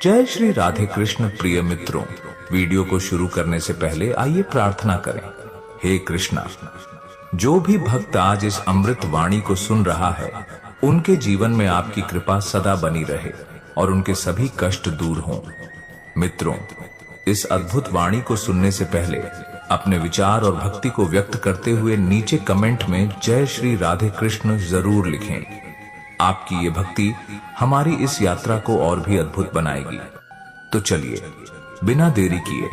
जय श्री राधे कृष्ण। प्रिय मित्रों, वीडियो को शुरू करने से पहले आइए प्रार्थना करें। हे कृष्णा, जो भी भक्त आज इस अमृत वाणी को सुन रहा है, उनके जीवन में आपकी कृपा सदा बनी रहे और उनके सभी कष्ट दूर हों। मित्रों, इस अद्भुत वाणी को सुनने से पहले अपने विचार और भक्ति को व्यक्त करते हुए नीचे कमेंट में जय श्री राधे कृष्ण जरूर लिखें। आपकी ये भक्ति हमारी इस यात्रा को और भी अद्भुत बनाएगी। तो चलिए बिना देरी किए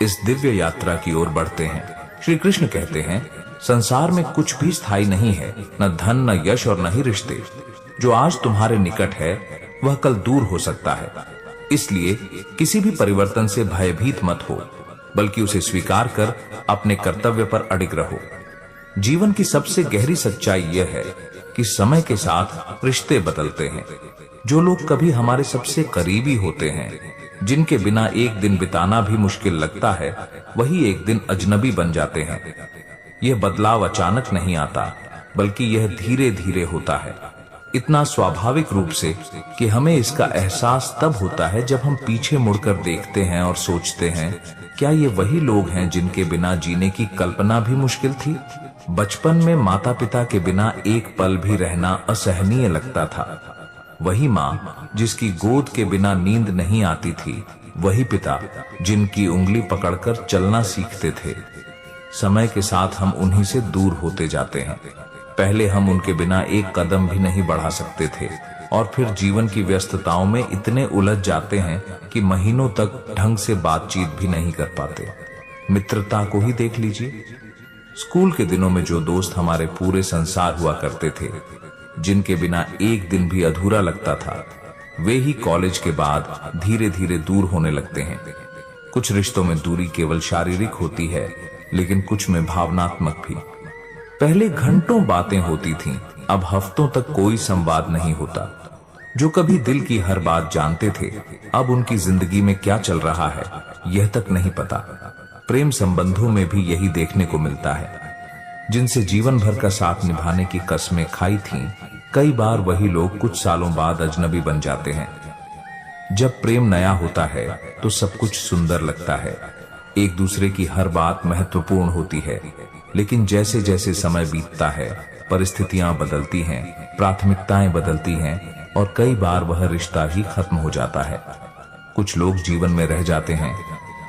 इस दिव्य यात्रा की ओर बढ़ते हैं। श्री कृष्ण कहते हैं, संसार में कुछ भी स्थायी नहीं है, न धन, न यश और न ही रिश्ते। जो आज तुम्हारे निकट है वह कल दूर हो सकता है। इसलिए किसी भी परिवर्तन से भयभीत मत हो, बल्कि उसे स्वीकार कर अपने कर्तव्य पर अडिग रहो। जीवन की सबसे गहरी सच्चाई यह है कि समय के साथ रिश्ते बदलते हैं। जो लोग कभी हमारे सबसे करीबी होते हैं, जिनके बिना एक दिन बिताना भी मुश्किल लगता है, वही एक दिन अजनबी बन जाते हैं। यह बदलाव अचानक नहीं आता, बल्कि यह धीरे धीरे होता है, इतना स्वाभाविक रूप से कि हमें इसका एहसास तब होता है जब हम पीछे मुड़कर देखते हैं और सोचते हैं, क्या ये वही लोग हैं जिनके बिना जीने की कल्पना भी मुश्किल थी? बचपन में माता पिता के बिना एक पल भी रहना असहनीय लगता था। वही माँ जिसकी गोद के बिना नींद नहीं आती थी, वही पिता जिनकी उंगली पकड़कर चलना सीखते थे। समय के साथ हम उन्हीं से दूर होते जाते हैं। पहले हम उनके बिना एक कदम भी नहीं बढ़ा सकते थे और फिर जीवन की व्यस्तताओं में इतने उलझ जाते हैं कि महीनों तक ढंग से बातचीत भी नहीं कर पाते। मित्रता को ही देख लीजिए। स्कूल के दिनों में जो दोस्त हमारे पूरे संसार हुआ करते थे, जिनके बिना एक दिन भी अधूरा लगता था, वे ही कॉलेज के बाद धीरे धीरे दूर होने लगते हैं। कुछ रिश्तों में दूरी केवल शारीरिक होती है, लेकिन कुछ में भावनात्मक भी। पहले घंटों बातें होती थीं, अब हफ्तों तक कोई संवाद नहीं होता। जो कभी दिल की हर बात जानते थे, अब उनकी जिंदगी में क्या चल रहा है यह तक नहीं पता। प्रेम संबंधों में भी यही देखने को मिलता है। जिनसे जीवन भर का साथ निभाने की कस्में खाई थीं, कई बार वही लोग कुछ सालों बाद अजनबी बन जाते हैं। जब प्रेम नया होता है तो सब कुछ सुंदर लगता है, एक दूसरे की हर बात महत्वपूर्ण होती है। लेकिन जैसे जैसे समय बीतता है, परिस्थितियां बदलती हैं, प्राथमिकताएं बदलती हैं और कई बार वह रिश्ता ही खत्म हो जाता है। कुछ लोग जीवन में रह जाते हैं,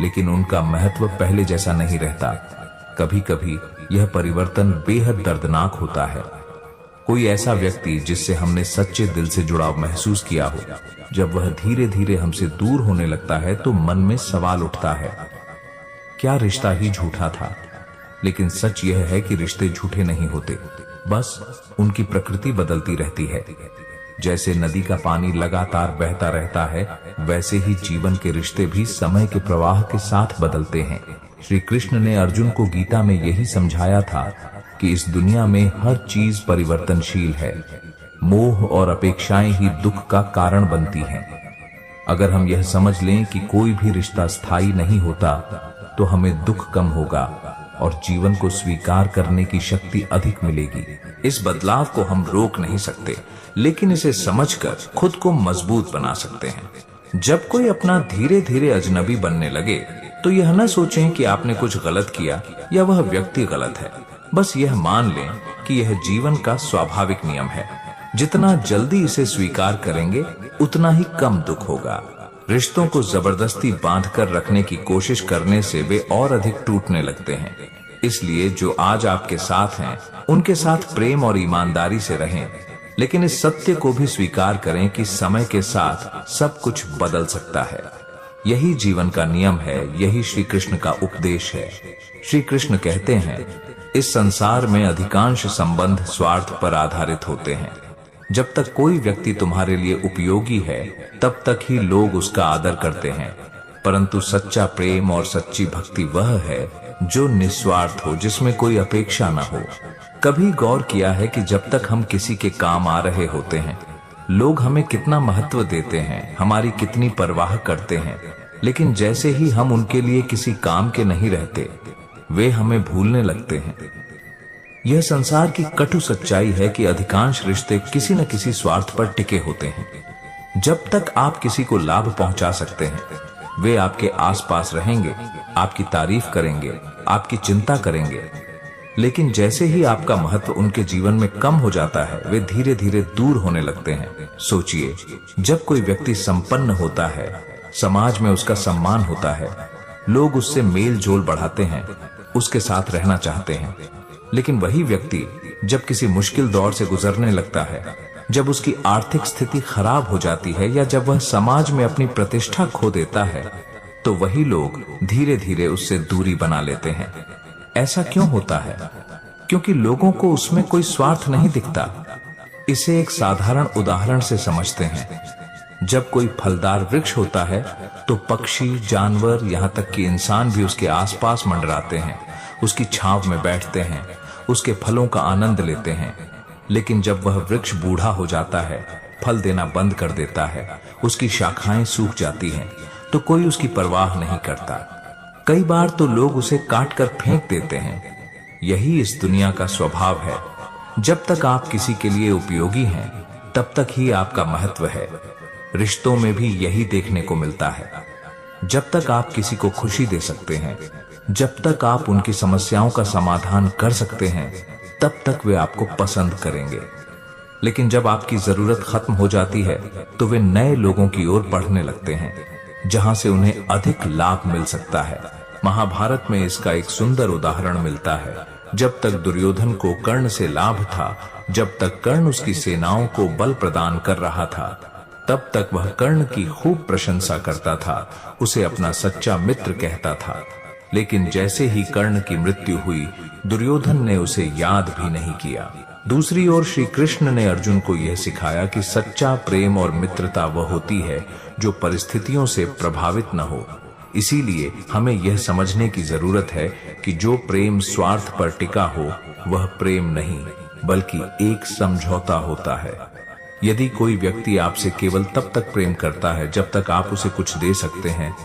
लेकिन उनका महत्व पहले जैसा नहीं रहता। कभी कभी यह परिवर्तन बेहद दर्दनाक होता है। कोई ऐसा व्यक्ति जिससे हमने सच्चे दिल से जुड़ाव महसूस किया हो, जब वह धीरे धीरे हमसे दूर होने लगता है तो मन में सवाल उठता है, क्या रिश्ता ही झूठा था? लेकिन सच यह है कि रिश्ते झूठे नहीं होते, बस उनकी प्रकृति बदलती रहती है। जैसे नदी का पानी लगातार बहता रहता है, वैसे ही जीवन के रिश्ते भी समय के प्रवाह के साथ बदलते हैं। श्री कृष्ण ने अर्जुन को गीता में यही समझाया था कि इस दुनिया में हर चीज परिवर्तनशील है। मोह और अपेक्षाएं ही दुख का कारण बनती हैं। अगर हम यह समझ लें कि कोई भी रिश्ता स्थायी नहीं होता, तो हमें दुख कम होगा और जीवन को स्वीकार करने की शक्ति अधिक मिलेगी। इस बदलाव को हम रोक नहीं सकते, लेकिन इसे समझकर खुद को मजबूत बना सकते हैं। जब कोई अपना धीरे धीरे अजनबी बनने लगे, तो यह न सोचें कि आपने कुछ गलत किया या वह व्यक्ति गलत है। बस यह मान लें कि यह जीवन का स्वाभाविक नियम है। जितना जल्दी इसे स्वीकार करेंगे, उतना ही कम दुख होगा। रिश्तों को जबरदस्ती बांध कर रखने की कोशिश करने से वे और अधिक टूटने लगते हैं। इसलिए जो आज आपके साथ हैं, उनके साथ प्रेम और ईमानदारी से रहें, लेकिन इस सत्य को भी स्वीकार करें कि समय के साथ सब कुछ बदल सकता है। यही जीवन का नियम है, यही श्री कृष्ण का उपदेश है। श्री कृष्ण कहते हैं, इस संसार में अधिकांश संबंध स्वार्थ पर आधारित होते हैं। जब तक कोई व्यक्ति तुम्हारे लिए उपयोगी है, तब तक ही लोग उसका आदर करते हैं। परंतु सच्चा प्रेम और सच्ची भक्ति वह है जो निस्वार्थ हो, जिसमें कोई अपेक्षा न हो। कभी गौर किया है कि जब तक हम किसी के काम आ रहे होते हैं, लोग हमें कितना महत्व देते हैं, हमारी कितनी परवाह करते हैं। लेकिन जैसे ही हम उनके लिए किसी काम के नहीं रहते, वे हमें भूलने लगते हैं। यह संसार की कटु सच्चाई है कि अधिकांश रिश्ते किसी न किसी स्वार्थ पर टिके होते हैं। जब तक आप किसी को लाभ पहुंचा सकते हैं, वे आपके आसपास रहेंगे, आपकी तारीफ करेंगे, आपकी चिंता करेंगे। लेकिन जैसे ही आपका महत्व उनके जीवन में कम हो जाता है, वे धीरे धीरे दूर होने लगते हैं। सोचिए, जब कोई व्यक्ति संपन्न होता है, समाज में उसका सम्मान होता है, लोग उससे मेल जोल बढ़ाते हैं, उसके साथ रहना चाहते हैं। लेकिन वही व्यक्ति जब किसी मुश्किल दौर से गुजरने लगता है, जब उसकी आर्थिक स्थिति खराब हो जाती है या जब वह समाज में अपनी प्रतिष्ठा खो देता है, तो वही लोग धीरे धीरे उससे दूरी बना लेते हैं। ऐसा क्यों होता है? क्योंकि लोगों को उसमें कोई स्वार्थ नहीं दिखता। इसे एक साधारण उदाहरण से समझते हैं। जब कोई फलदार वृक्ष होता है तो पक्षी, जानवर, यहाँ तक कि इंसान भी उसके आसपास मंडराते हैं, उसकी छांव में बैठते हैं, उसके फलों का आनंद लेते हैं। लेकिन जब वह वृक्ष बूढ़ा हो जाता है, फल देना बंद कर देता है, उसकी शाखाएं सूख जाती हैं, तो कोई उसकी परवाह नहीं करता। कई बार तो लोग उसे काट कर फेंक देते हैं। यही इस दुनिया का स्वभाव है। जब तक आप किसी के लिए उपयोगी हैं, तब तक ही आपका महत्व है। रिश्तों में भी यही देखने को मिलता है। जब तक आप किसी को खुशी दे सकते हैं, जब तक आप उनकी समस्याओं का समाधान कर सकते हैं, तब तक वे आपको पसंद करेंगे। लेकिन जब आपकी जरूरत खत्म हो जाती है, तो वे नए लोगों की ओर बढ़ने लगते हैं, जहां से उन्हें अधिक लाभ मिल सकता है। महाभारत में इसका एक सुंदर उदाहरण मिलता है। जब तक दुर्योधन को कर्ण से लाभ था, जब तक कर्ण उसकी सेनाओं को बल प्रदान कर रहा था, तब तक वह कर्ण की खूब प्रशंसा करता था, उसे अपना सच्चा मित्र कहता था। लेकिन जैसे ही कर्ण की मृत्यु हुई, दुर्योधन ने उसे याद भी नहीं किया। दूसरी ओर श्री कृष्ण ने अर्जुन को यह सिखाया कि सच्चा प्रेम और मित्रता वह होती है जो परिस्थितियों से प्रभावित न हो। इसीलिए हमें यह समझने की जरूरत है कि जो प्रेम स्वार्थ पर टिका हो, वह प्रेम नहीं, बल्कि एक समझौता होता है। यदि कोई व्यक्ति आपसे केवल तब तक प्रेम करता है जब तक आप उसे कुछ दे सकते हैं,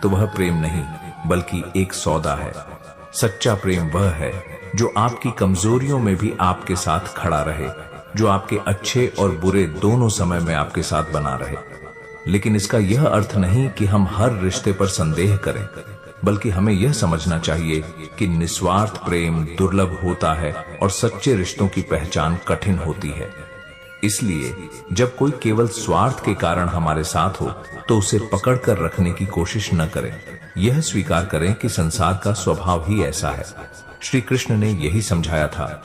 तो वह प्रेम नहीं, बल्कि एक सौदा है। सच्चा प्रेम वह है जो आपकी कमजोरियों में भी आपके साथ खड़ा रहे, जो आपके अच्छे और बुरे दोनों समय में आपके साथ बना रहे। लेकिन इसका यह अर्थ नहीं कि हम हर रिश्ते पर संदेह करें, बल्कि हमें यह समझना चाहिए कि निस्वार्थ प्रेम दुर्लभ होता है और सच्चे रिश्तों की पहचान कठिन होती है। इसलिए जब कोई केवल स्वार्थ के कारण हमारे साथ हो, तो उसे पकड़कर रखने की कोशिश न करें। यह स्वीकार करें कि संसार का स्वभाव ही ऐसा है। श्री कृष्ण ने यही समझाया था,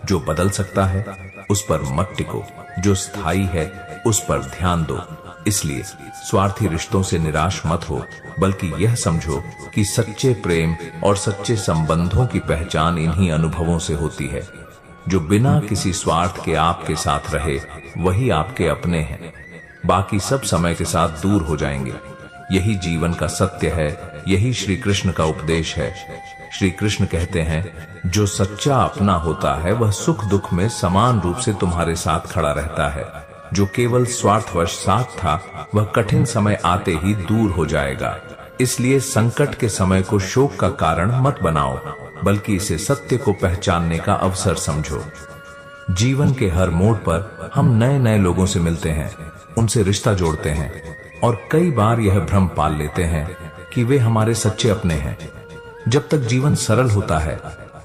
जो बदल सकता है उस पर मत टिको, जो स्थायी है उस पर ध्यान दो। इसलिए स्वार्थी रिश्तों से निराश मत हो, बल्कि यह समझो कि सच्चे प्रेम और सच्चे संबंधों की पहचान इन्हीं अनुभवों से होती है। जो बिना किसी स्वार्थ के आपके साथ रहे, वही आपके अपने हैं। बाकी सब समय के साथ दूर हो जाएंगे। यही जीवन का सत्य है, यही श्री कृष्ण का उपदेश है। श्री कृष्ण कहते हैं, जो सच्चा अपना होता है वह सुख दुख में समान रूप से तुम्हारे साथ खड़ा रहता है। जो केवल स्वार्थवश साथ था, वह कठिन समय आते ही दूर हो जाएगा। इसलिए संकट के समय को शोक का कारण मत बनाओ, बल्कि इसे सत्य को पहचानने का अवसर समझो। जीवन के हर मोड़ पर हम नए नए लोगों से मिलते हैं, उनसे रिश्ता जोड़ते हैं और कई बार यह भ्रम पाल लेते हैं कि वे हमारे सच्चे अपने हैं। जब तक जीवन सरल होता है,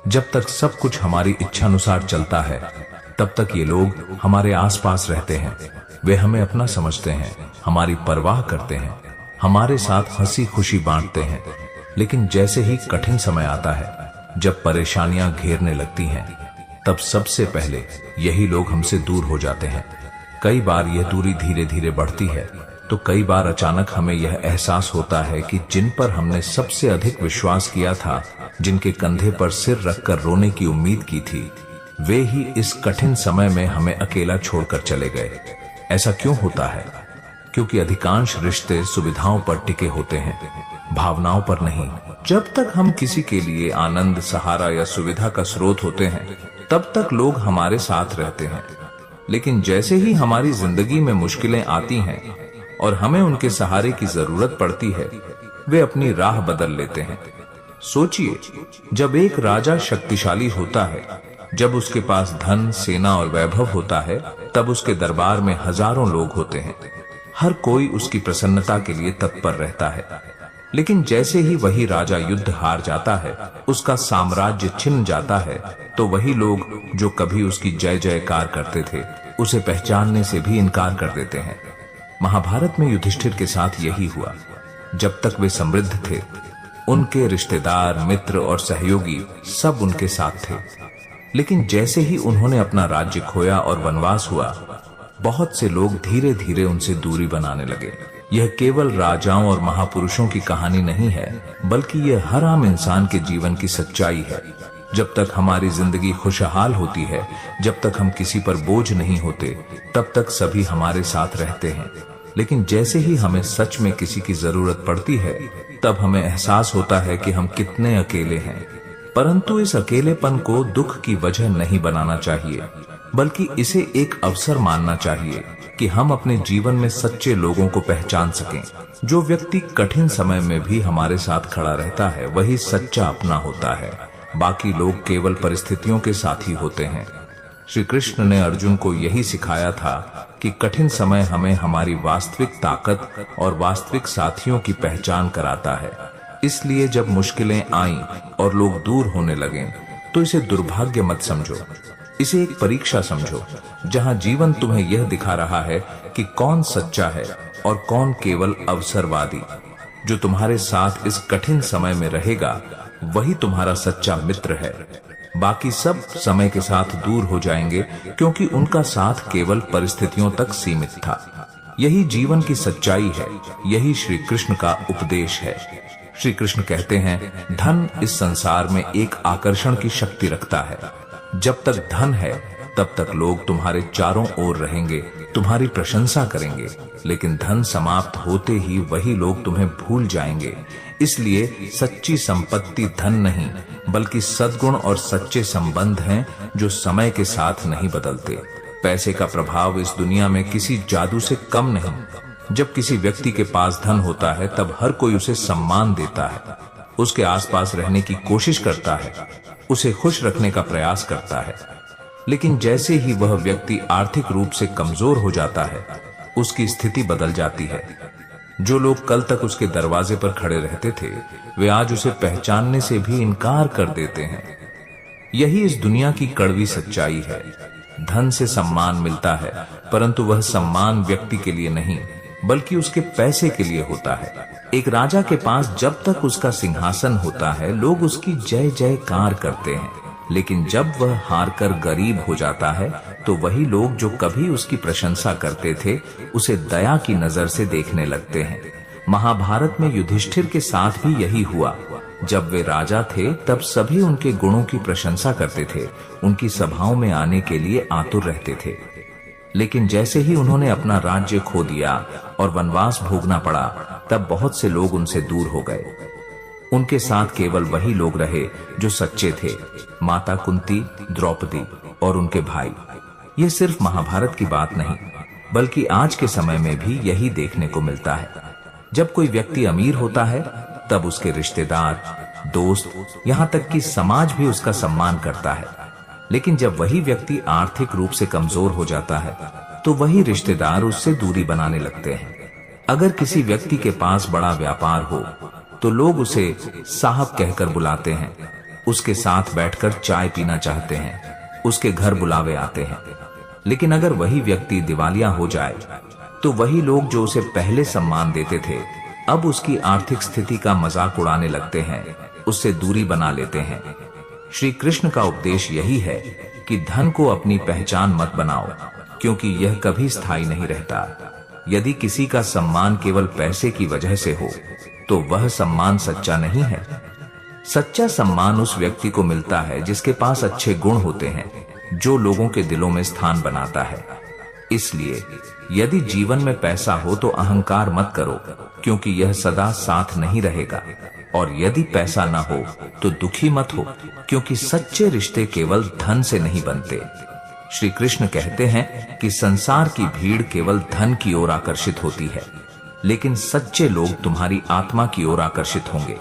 जब तक सब कुछ हमारी इच्छानुसार चलता है, तब तक ये लोग हमारे आसपास रहते हैं। वे हमें अपना समझते हैं, हमारी परवाह करते हैं, हमारे साथ हंसी खुशी बांटते हैं। लेकिन जैसे ही कठिन समय आता है, जब परेशानियां घेरने लगती हैं, तब सबसे पहले यही लोग हमसे दूर हो जाते हैं। कई बार यह दूरी धीरे धीरे बढ़ती है, तो कई बार अचानक हमें यह एहसास होता है कि जिन पर हमने सबसे अधिक विश्वास किया था, जिनके कंधे पर सिर रखकर रोने की उम्मीद की थी, वे ही इस कठिन समय में हमें अकेला छोड़कर चले गए। ऐसा क्यों होता है? क्योंकि अधिकांश रिश्ते सुविधाओं पर टिके होते हैं, भावनाओं पर नहीं। जब तक हम किसी के लिए आनंद, सहारा या सुविधा का स्रोत होते हैं, तब तक लोग हमारे साथ रहते हैं। लेकिन जैसे ही हमारी जिंदगी में मुश्किलें आती हैं और हमें उनके सहारे की जरूरत पड़ती है, वे अपनी राह बदल लेते हैं। सोचिए, जब एक राजा शक्तिशाली होता है, जब उसके पास धन, सेना और वैभव होता है, तब उसके दरबार में हजारों लोग होते हैं। हर कोई उसकी प्रसन्नता के लिए तत्पर रहता है। लेकिन जैसे ही वही राजा युद्ध हार जाता है, उसका साम्राज्य छिन जाता है, तो वही लोग जो कभी उसकी जय जयकार करते थे, उसे पहचानने से भी इनकार कर देते हैं। महाभारत में युधिष्ठिर के साथ यही हुआ। जब तक वे समृद्ध थे, उनके रिश्तेदार, मित्र और सहयोगी सब उनके साथ थे। लेकिन जैसे ही उन्होंने अपना राज्य खोया और वनवास हुआ, बहुत से लोग धीरे धीरे उनसे दूरी बनाने लगे। यह केवल राजाओं और महापुरुषों की कहानी नहीं है, बल्कि यह हर आम इंसान के जीवन की सच्चाई है। जब तक हमारी जिंदगी खुशहाल होती है, जब तक हम किसी पर बोझ नहीं होते, तब तक सभी हमारे साथ रहते हैं। लेकिन जैसे ही हमें सच में किसी की जरूरत पड़ती है, तब हमें एहसास होता है कि हम कितने अकेले हैं। परंतु इस अकेलेपन को दुख की वजह नहीं बनाना चाहिए, बल्कि इसे एक अवसर मानना चाहिए कि हम अपने जीवन में सच्चे लोगों को पहचान सकें। जो व्यक्ति कठिन समय में भी हमारे साथ खड़ा रहता है, वही सच्चा अपना होता है। बाकी लोग केवल परिस्थितियों के साथी होते हैं। श्री कृष्ण ने अर्जुन को यही सिखाया था कि कठिन समय हमें हमारी वास्तविक ताकत और वास्तविक साथियों की पहचान कराता है। इसलिए जब मुश्किलें आईं और लोग दूर होने लगें, तो इसे दुर्भाग्य मत समझो, इसे एक परीक्षा समझो, जहां जीवन तुम्हें यह दिखा रहा है कि कौन सच्चा है और कौन केवल अवसरवादी। जो तुम्हारे साथ इस कठिन समय में रहेगा, वही तुम्हारा सच्चा मित्र है। बाकी सब समय के साथ दूर हो जाएंगे, क्योंकि उनका साथ केवल परिस्थितियों तक सीमित था। यही जीवन की सच्चाई है, यही श्री कृष्ण का उपदेश है। श्री कृष्ण कहते हैं, धन इस संसार में एक आकर्षण की शक्ति रखता है। जब तक धन है, तब तक लोग तुम्हारे चारों ओर रहेंगे, तुम्हारी प्रशंसा करेंगे। लेकिन धन समाप्त होते ही वही लोग तुम्हें भूल जाएंगे। इसलिए सच्ची संपत्ति धन नहीं, बल्कि सद्गुण और सच्चे संबंध हैं, जो समय के साथ नहीं बदलते। पैसे का प्रभाव इस दुनिया में किसी जादू से कम नहीं। जब किसी व्यक्ति के पास धन होता है, तब हर कोई उसे सम्मान देता है, उसके आसपास रहने की कोशिश करता है, उसे खुश रखने का प्रयास करता है। लेकिन जैसे ही वह व्यक्ति आर्थिक रूप से कमजोर हो जाता है, उसकी स्थिति बदल जाती है। जो लोग कल तक उसके दरवाजे पर खड़े रहते थे, वे आज उसे पहचानने से भी इनकार कर देते हैं। यही इस दुनिया की कड़वी सच्चाई है। धन से सम्मान मिलता है, परंतु वह सम्मान व्यक्ति के लिए नहीं, बल्कि उसके पैसे के लिए होता है। एक राजा के पास जब तक उसका सिंहासन होता है, लोग उसकी जय जयकार करते हैं। लेकिन जब वह हारकर गरीब हो जाता है, तो वही लोग जो कभी उसकी प्रशंसा करते थे, उसे दया की नजर से देखने लगते हैं। महाभारत में युधिष्ठिर के साथ भी यही हुआ। जब वे राजा थे, तब सभी उनके गुणों की प्रशंसा करते थे, उनकी सभाओं में आने के लिए आतुर रहते थे। लेकिन जैसे ही उन्होंने अपना राज्य खो दिया और वनवास भोगना पड़ा, तब बहुत से लोग उनसे दूर हो गए। उनके साथ केवल वही लोग रहे जो सच्चे थे, माता कुंती, द्रौपदी और उनके भाई। ये सिर्फ महाभारत की बात नहीं, बल्कि आज के समय में भी यही देखने को मिलता है। जब कोई व्यक्ति अमीर होता है, तब उसके रिश्तेदार, दोस्त, यहाँ तक कि समाज भी उसका सम्मान करता है। लेकिन जब वही व्यक्ति आर्थिक रूप से कमजोर हो जाता है, तो वही रिश्तेदार उससे दूरी बनाने लगते हैं। अगर किसी व्यक्ति के पास बड़ा व्यापार हो, तो लोग उसे साहब कहकर बुलाते हैं, उसके साथ बैठकर चाय पीना चाहते हैं, उसके घर बुलावे आते हैं। लेकिन अगर वही व्यक्ति दिवालिया हो जाए, तो वही लोग जो उसे पहले सम्मान देते थे, अब उसकी आर्थिक स्थिति का मजाक उड़ाने लगते हैं, उससे दूरी बना लेते हैं। श्री कृष्ण का उपदेश यही है कि धन को अपनी पहचान मत बनाओ, क्योंकि यह कभी स्थायी नहीं रहता। यदि किसी का सम्मान केवल पैसे की वजह से हो, तो वह सम्मान सच्चा नहीं है। सच्चा सम्मान उस व्यक्ति को मिलता है जिसके पास अच्छे गुण होते हैं, जो लोगों के दिलों में स्थान बनाता है। इसलिए यदि जीवन में पैसा हो तो अहंकार मत करो, क्योंकि यह सदा साथ नहीं रहेगा। और यदि पैसा ना हो तो दुखी मत हो, क्योंकि सच्चे रिश्ते केवल धन से नहीं बनते। श्री कृष्ण कहते हैं कि संसार की भीड़ केवल धन की ओर आकर्षित होती है, लेकिन सच्चे लोग तुम्हारी आत्मा की ओर आकर्षित होंगे।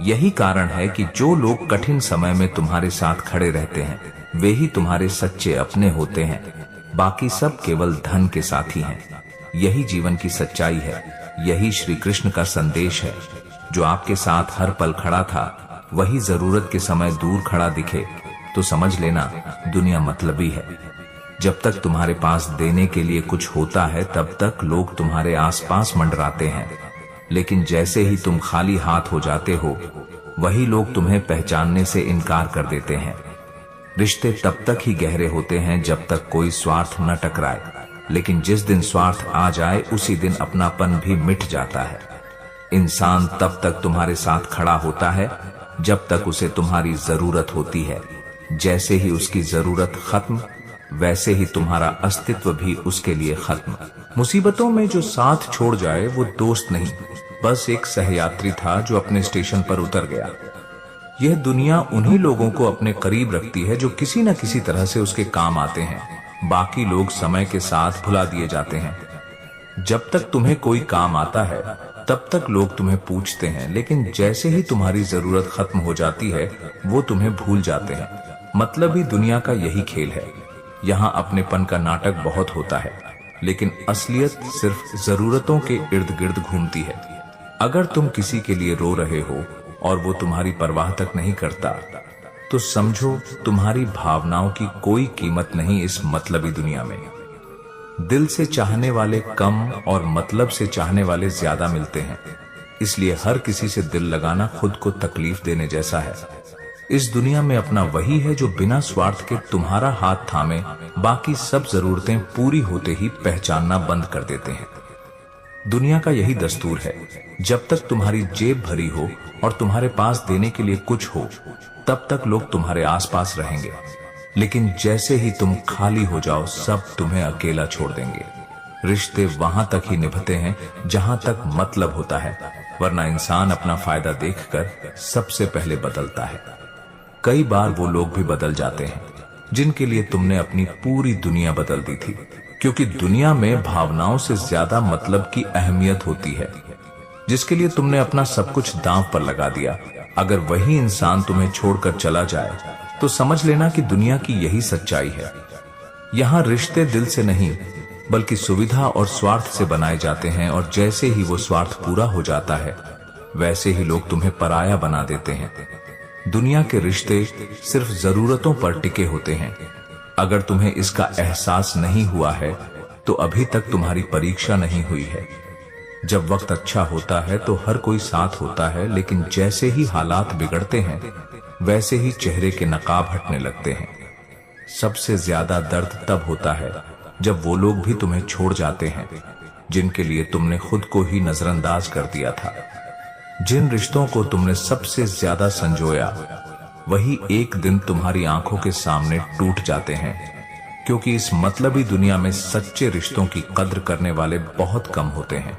यही कारण है कि जो लोग कठिन समय में तुम्हारे साथ खड़े रहते हैं, वे ही तुम्हारे सच्चे अपने होते हैं। बाकी सब केवल धन के साथी हैं। यही जीवन की सच्चाई है, यही श्री कृष्ण का संदेश है। जो आपके साथ हर पल खड़ा था, वही जरूरत के समय दूर खड़ा दिखे तो समझ लेना दुनिया मतलबी है। जब तक तुम्हारे पास देने के लिए कुछ होता है, तब तक लोग तुम्हारे आसपास मंडराते हैं, लेकिन जैसे ही तुम खाली हाथ हो जाते हो, वही लोग तुम्हें पहचानने से इनकार कर देते हैं। रिश्ते तब तक ही गहरे होते हैं जब तक कोई स्वार्थ न टकराए, लेकिन जिस दिन स्वार्थ आ जाए, उसी दिन अपनापन भी मिट जाता है। इंसान तब तक तुम्हारे साथ खड़ा होता है जब तक उसे तुम्हारी जरूरत होती है। जैसे ही उसकी जरूरत खत्म, वैसे ही तुम्हारा अस्तित्व भी उसके लिए खत्म। मुसीबतों में जो साथ छोड़ जाए वो दोस्त नहीं, बस एक सहयात्री था जो अपने स्टेशन पर उतर गया। यह दुनिया उन्हीं लोगों को अपने करीब रखती है जो किसी न किसी तरह से उसके काम आते हैं। बाकी लोग समय के साथ भुला दिए जाते हैं। जब तक तुम्हें कोई काम आता है, तब तक लोग तुम्हें पूछते हैं, लेकिन जैसे ही तुम्हारी जरूरत खत्म हो जाती है, वो तुम्हें भूल जाते हैं। मतलब ही दुनिया का यही खेल है। यहाँ अपनेपन का नाटक बहुत होता है, लेकिन असलियत सिर्फ जरूरतों के इर्द गिर्द घूमती है। अगर तुम किसी के लिए रो रहे हो और वो तुम्हारी परवाह तक नहीं करता, तो समझो तुम्हारी भावनाओं की कोई कीमत नहीं इस मतलबी दुनिया में। दिल से चाहने वाले कम और मतलब से चाहने वाले ज्यादा मिलते हैं। इसलिए हर किसी से दिल लगाना खुद को तकलीफ देने जैसा है। इस दुनिया में अपना वही है जो बिना स्वार्थ के तुम्हारा हाथ थामे बाकी सब जरूरतें पूरी होते ही पहचानना बंद कर देते हैं। दुनिया का यही दस्तूर है, जब तक तुम्हारी जेब भरी हो और तुम्हारे पास देने के लिए कुछ हो, तब तक लोग तुम्हारे आसपास रहेंगे। लेकिन जैसे ही तुम खाली हो जाओ, सब तुम्हें अकेला छोड़ देंगे। रिश्ते वहां तक ही निभते हैं जहां तक मतलब होता है, वरना इंसान अपना फायदा देखकर सबसे पहले बदलता है। कई बार वो लोग भी बदल जाते हैं जिनके लिए तुमने अपनी पूरी दुनिया बदल दी थी, क्योंकि दुनिया में भावनाओं से ज्यादा मतलब की अहमियत होती है। जिसके लिए तुमने अपना सब कुछ दांव पर लगा दिया, अगर वही इंसान तुम्हें छोड़कर चला जाए, तो समझ लेना कि दुनिया की यही सच्चाई है। यहाँ रिश्ते दिल से नहीं, बल्कि सुविधा और स्वार्थ से बनाए जाते हैं, और जैसे ही वो स्वार्थ पूरा हो जाता है, वैसे ही लोग तुम्हें पराया बना देते हैं। दुनिया के रिश्ते सिर्फ जरूरतों पर टिके होते हैं। अगर तुम्हें इसका एहसास नहीं हुआ है, तो अभी तक तुम्हारी परीक्षा नहीं हुई है। जब वक्त अच्छा होता है तो हर कोई साथ होता है, लेकिन जैसे ही हालात बिगड़ते हैं, वैसे ही चेहरे के नकाब हटने लगते हैं। सबसे ज्यादा दर्द तब होता है जब वो लोग भी तुम्हें छोड़ जाते हैं जिनके लिए तुमने खुद को ही नजरअंदाज कर दिया था। जिन रिश्तों को तुमने सबसे ज्यादा संजोया, वही एक दिन तुम्हारी आंखों के सामने टूट जाते हैं, क्योंकि इस मतलबी दुनिया में सच्चे रिश्तों की कद्र करने वाले बहुत कम होते हैं।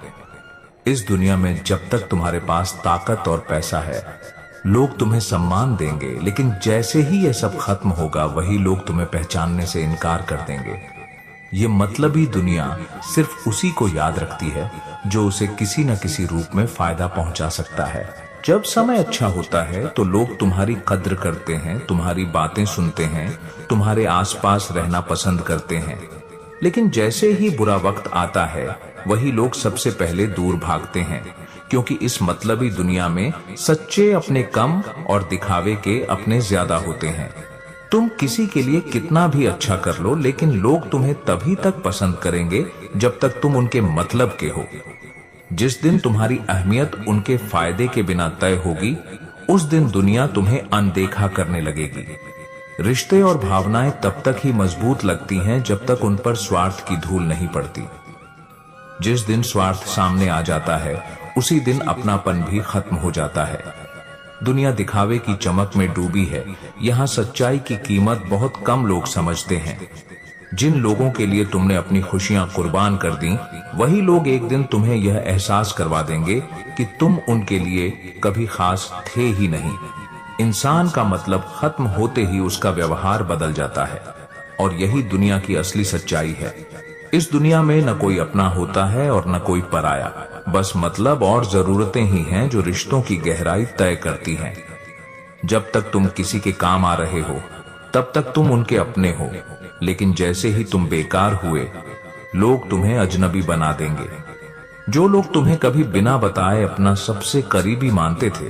इस दुनिया में जब तक तुम्हारे पास ताकत और पैसा है, लोग तुम्हें सम्मान देंगे, लेकिन जैसे ही यह सब खत्म होगा, वही लोग तुम्हें पहचानने से इनकार कर देंगे। ये मतलबी दुनिया सिर्फ उसी को याद रखती है जो उसे किसी न किसी रूप में फायदा पहुंचा सकता है। जब समय अच्छा होता है तो लोग तुम्हारी कद्र करते हैं, तुम्हारी बातें सुनते हैं, तुम्हारे आसपास रहना पसंद करते हैं। लेकिन जैसे ही बुरा वक्त आता है, वही लोग सबसे पहले दूर भागते हैं, क्योंकि इस मतलबी दुनिया में सच्चे अपने कम और दिखावे के अपने ज्यादा होते हैं। तुम किसी के लिए कितना भी अच्छा कर लो, लेकिन लोग तुम्हें तभी तक पसंद करेंगे जब तक तुम उनके मतलब के हो। जिस दिन तुम्हारी अहमियत उनके फायदे के बिना तय होगी, उस दिन दुनिया तुम्हें अनदेखा करने लगेगी। रिश्ते और भावनाएं तब तक ही मजबूत लगती हैं जब तक उन पर स्वार्थ की धूल नहीं पड़ती। जिस दिन स्वार्थ सामने आ जाता है, उसी दिन अपनापन भी खत्म हो जाता है। दुनिया दिखावे की चमक में डूबी है। यहाँ सच्चाई की कीमत बहुत कम लोग समझते हैं। जिन लोगों के लिए तुमने अपनी खुशियां कुर्बान कर दी, वही लोग एक दिन तुम्हें यह एहसास करवा देंगे कि तुम उनके लिए कभी खास थे ही नहीं। इंसान का मतलब खत्म होते ही उसका व्यवहार बदल जाता है, और यही दुनिया की असली सच्चाई है। इस दुनिया में न कोई अपना होता है और न कोई पराया, बस मतलब और जरूरतें ही हैं जो रिश्तों की गहराई तय करती हैं। जब तक तुम किसी के काम आ रहे हो, तब तक तुम उनके अपने हो, लेकिन जैसे ही तुम बेकार हुए, लोग तुम्हें अजनबी बना देंगे। जो लोग तुम्हें कभी बिना बताए अपना सबसे करीबी मानते थे,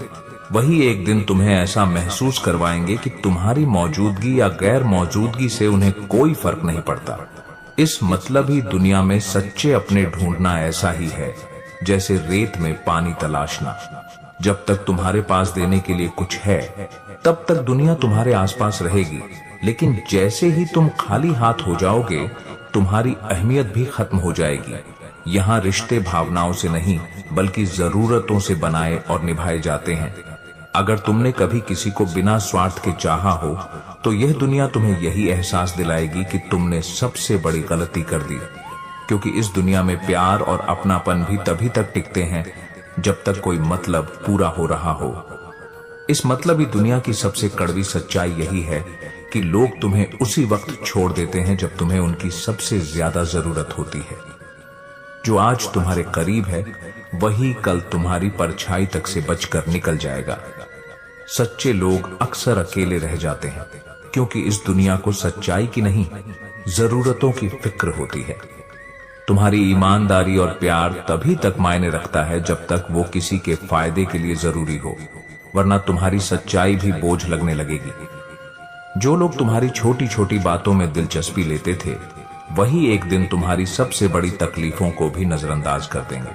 वही एक दिन तुम्हें ऐसा महसूस करवाएंगे कि तुम्हारी मौजूदगी या गैर मौजूदगी से उन्हें कोई फर्क नहीं पड़ता। इस मतलब ही दुनिया में सच्चे अपने ढूंढना ऐसा ही है जैसे रेत में पानी तलाशना। जब तक तुम्हारे पास देने के लिए कुछ है, तब तक दुनिया तुम्हारे आसपास रहेगी, लेकिन जैसे ही तुम खाली हाथ हो जाओगे, तुम्हारी अहमियत भी खत्म हो जाएगी। यहाँ रिश्ते भावनाओं से नहीं, बल्कि जरूरतों से बनाए और निभाए जाते हैं। अगर तुमने कभी किसी को बिना स्वार्थ के चाहा हो, तो यह दुनिया तुम्हें यही एहसास दिलाएगी कि तुमने सबसे बड़ी गलती कर दी, क्योंकि इस दुनिया में प्यार और अपनापन भी तभी तक टिकते हैं जब तक कोई मतलब पूरा हो रहा हो। इस मतलबी दुनिया की सबसे कड़वी सच्चाई यही है कि लोग तुम्हें उसी वक्त छोड़ देते हैं जब तुम्हें उनकी सबसे ज्यादा जरूरत होती है। जो आज तुम्हारे करीब है, वही कल तुम्हारी परछाई तक से बचकर निकल जाएगा। सच्चे लोग अक्सर अकेले रह जाते हैं, क्योंकि इस दुनिया को सच्चाई की नहीं, जरूरतों की फिक्र होती है। तुम्हारी ईमानदारी और प्यार तभी तक मायने रखता है जब तक वो किसी के फायदे के लिए जरूरी हो, वरना तुम्हारी सच्चाई भी बोझ लगने लगेगी। जो लोग तुम्हारी छोटी छोटी बातों में दिलचस्पी लेते थे, वही एक दिन तुम्हारी सबसे बड़ी तकलीफों को भी नजरअंदाज कर देंगे।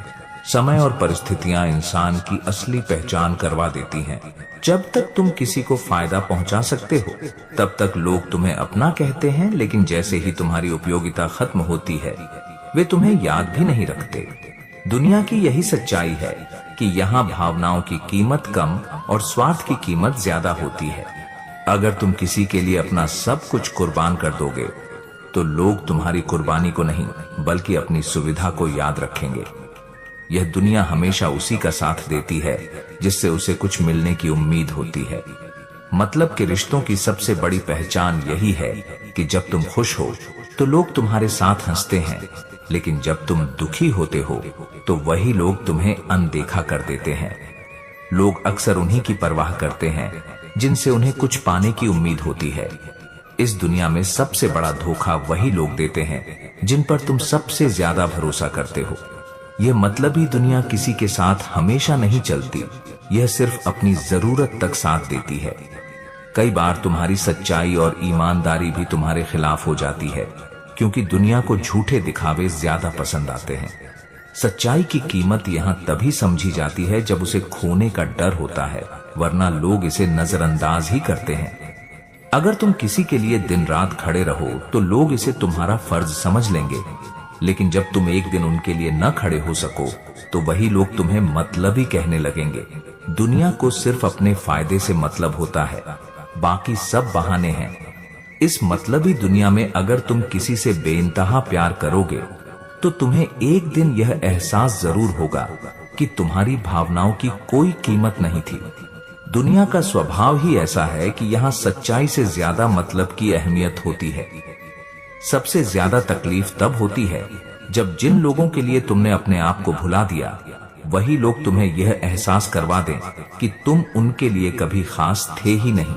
समय और परिस्थितियां इंसान की असली पहचान करवा देती हैं। जब तक तुम किसी को फायदा पहुंचा सकते हो, तब तक लोग तुम्हें अपना कहते हैं, लेकिन जैसे ही तुम्हारी उपयोगिता खत्म होती है, वे तुम्हें याद भी नहीं रखते। दुनिया की यही सच्चाई है कि यहाँ भावनाओं की कीमत कम और स्वार्थ की कीमत ज्यादा होती है। अगर तुम किसी के लिए अपना सब कुछ कुर्बान कर दोगे, तो लोग तुम्हारी कुर्बानी को नहीं, बल्कि अपनी सुविधा को याद रखेंगे। यह दुनिया हमेशा उसी का साथ देती है जिससे उसे कुछ मिलने की उम्मीद होती है। मतलब के रिश्तों की सबसे बड़ी पहचान यही है कि जब तुम खुश हो तो लोग तुम्हारे साथ हंसते हैं, लेकिन जब तुम दुखी होते हो तो वही लोग तुम्हें अनदेखा कर देते हैं। लोग अक्सर उन्हीं की परवाह करते हैं जिनसे उन्हें कुछ पाने की उम्मीद होती है। इस दुनिया में सबसे बड़ा धोखा वही लोग देते हैं जिन पर तुम सबसे ज्यादा भरोसा करते हो। यह मतलबी दुनिया किसी के साथ हमेशा नहीं चलती, यह सिर्फ अपनी जरूरत तक साथ देती है। कई बार तुम्हारी सच्चाई और ईमानदारी भी तुम्हारे खिलाफ हो जाती है, क्योंकि दुनिया को झूठे दिखावे ज्यादा पसंद आते हैं। सच्चाई की कीमत यहाँ तभी समझी जाती है जब उसे खोने का डर होता है, वरना लोग इसे नजरअंदाज ही करते हैं। अगर तुम किसी के लिए दिन रात खड़े रहो तो लोग इसे तुम्हारा फर्ज समझ लेंगे, लेकिन जब तुम एक दिन उनके लिए न खड़े हो सको तो वही लोग तुम्हें मतलबी कहने लगेंगे। दुनिया को सिर्फ अपने फायदे से मतलब होता है, बाकी सब बहाने हैं। इस मतलबी दुनिया में अगर तुम किसी से बेइंतहा प्यार करोगे, तो तुम्हें एक दिन यह एहसास जरूर होगा कि तुम्हारी भावनाओं की कोई कीमत नहीं थी। दुनिया का स्वभाव ही ऐसा है कि यहाँ सच्चाई से ज्यादा मतलब की अहमियत होती है। सबसे ज्यादा तकलीफ तब होती है जब जिन लोगों के लिए तुमने अपने आप को भुला दिया, वही लोग तुम्हें यह एहसास करवा दें कि तुम उनके लिए कभी खास थे ही नहीं।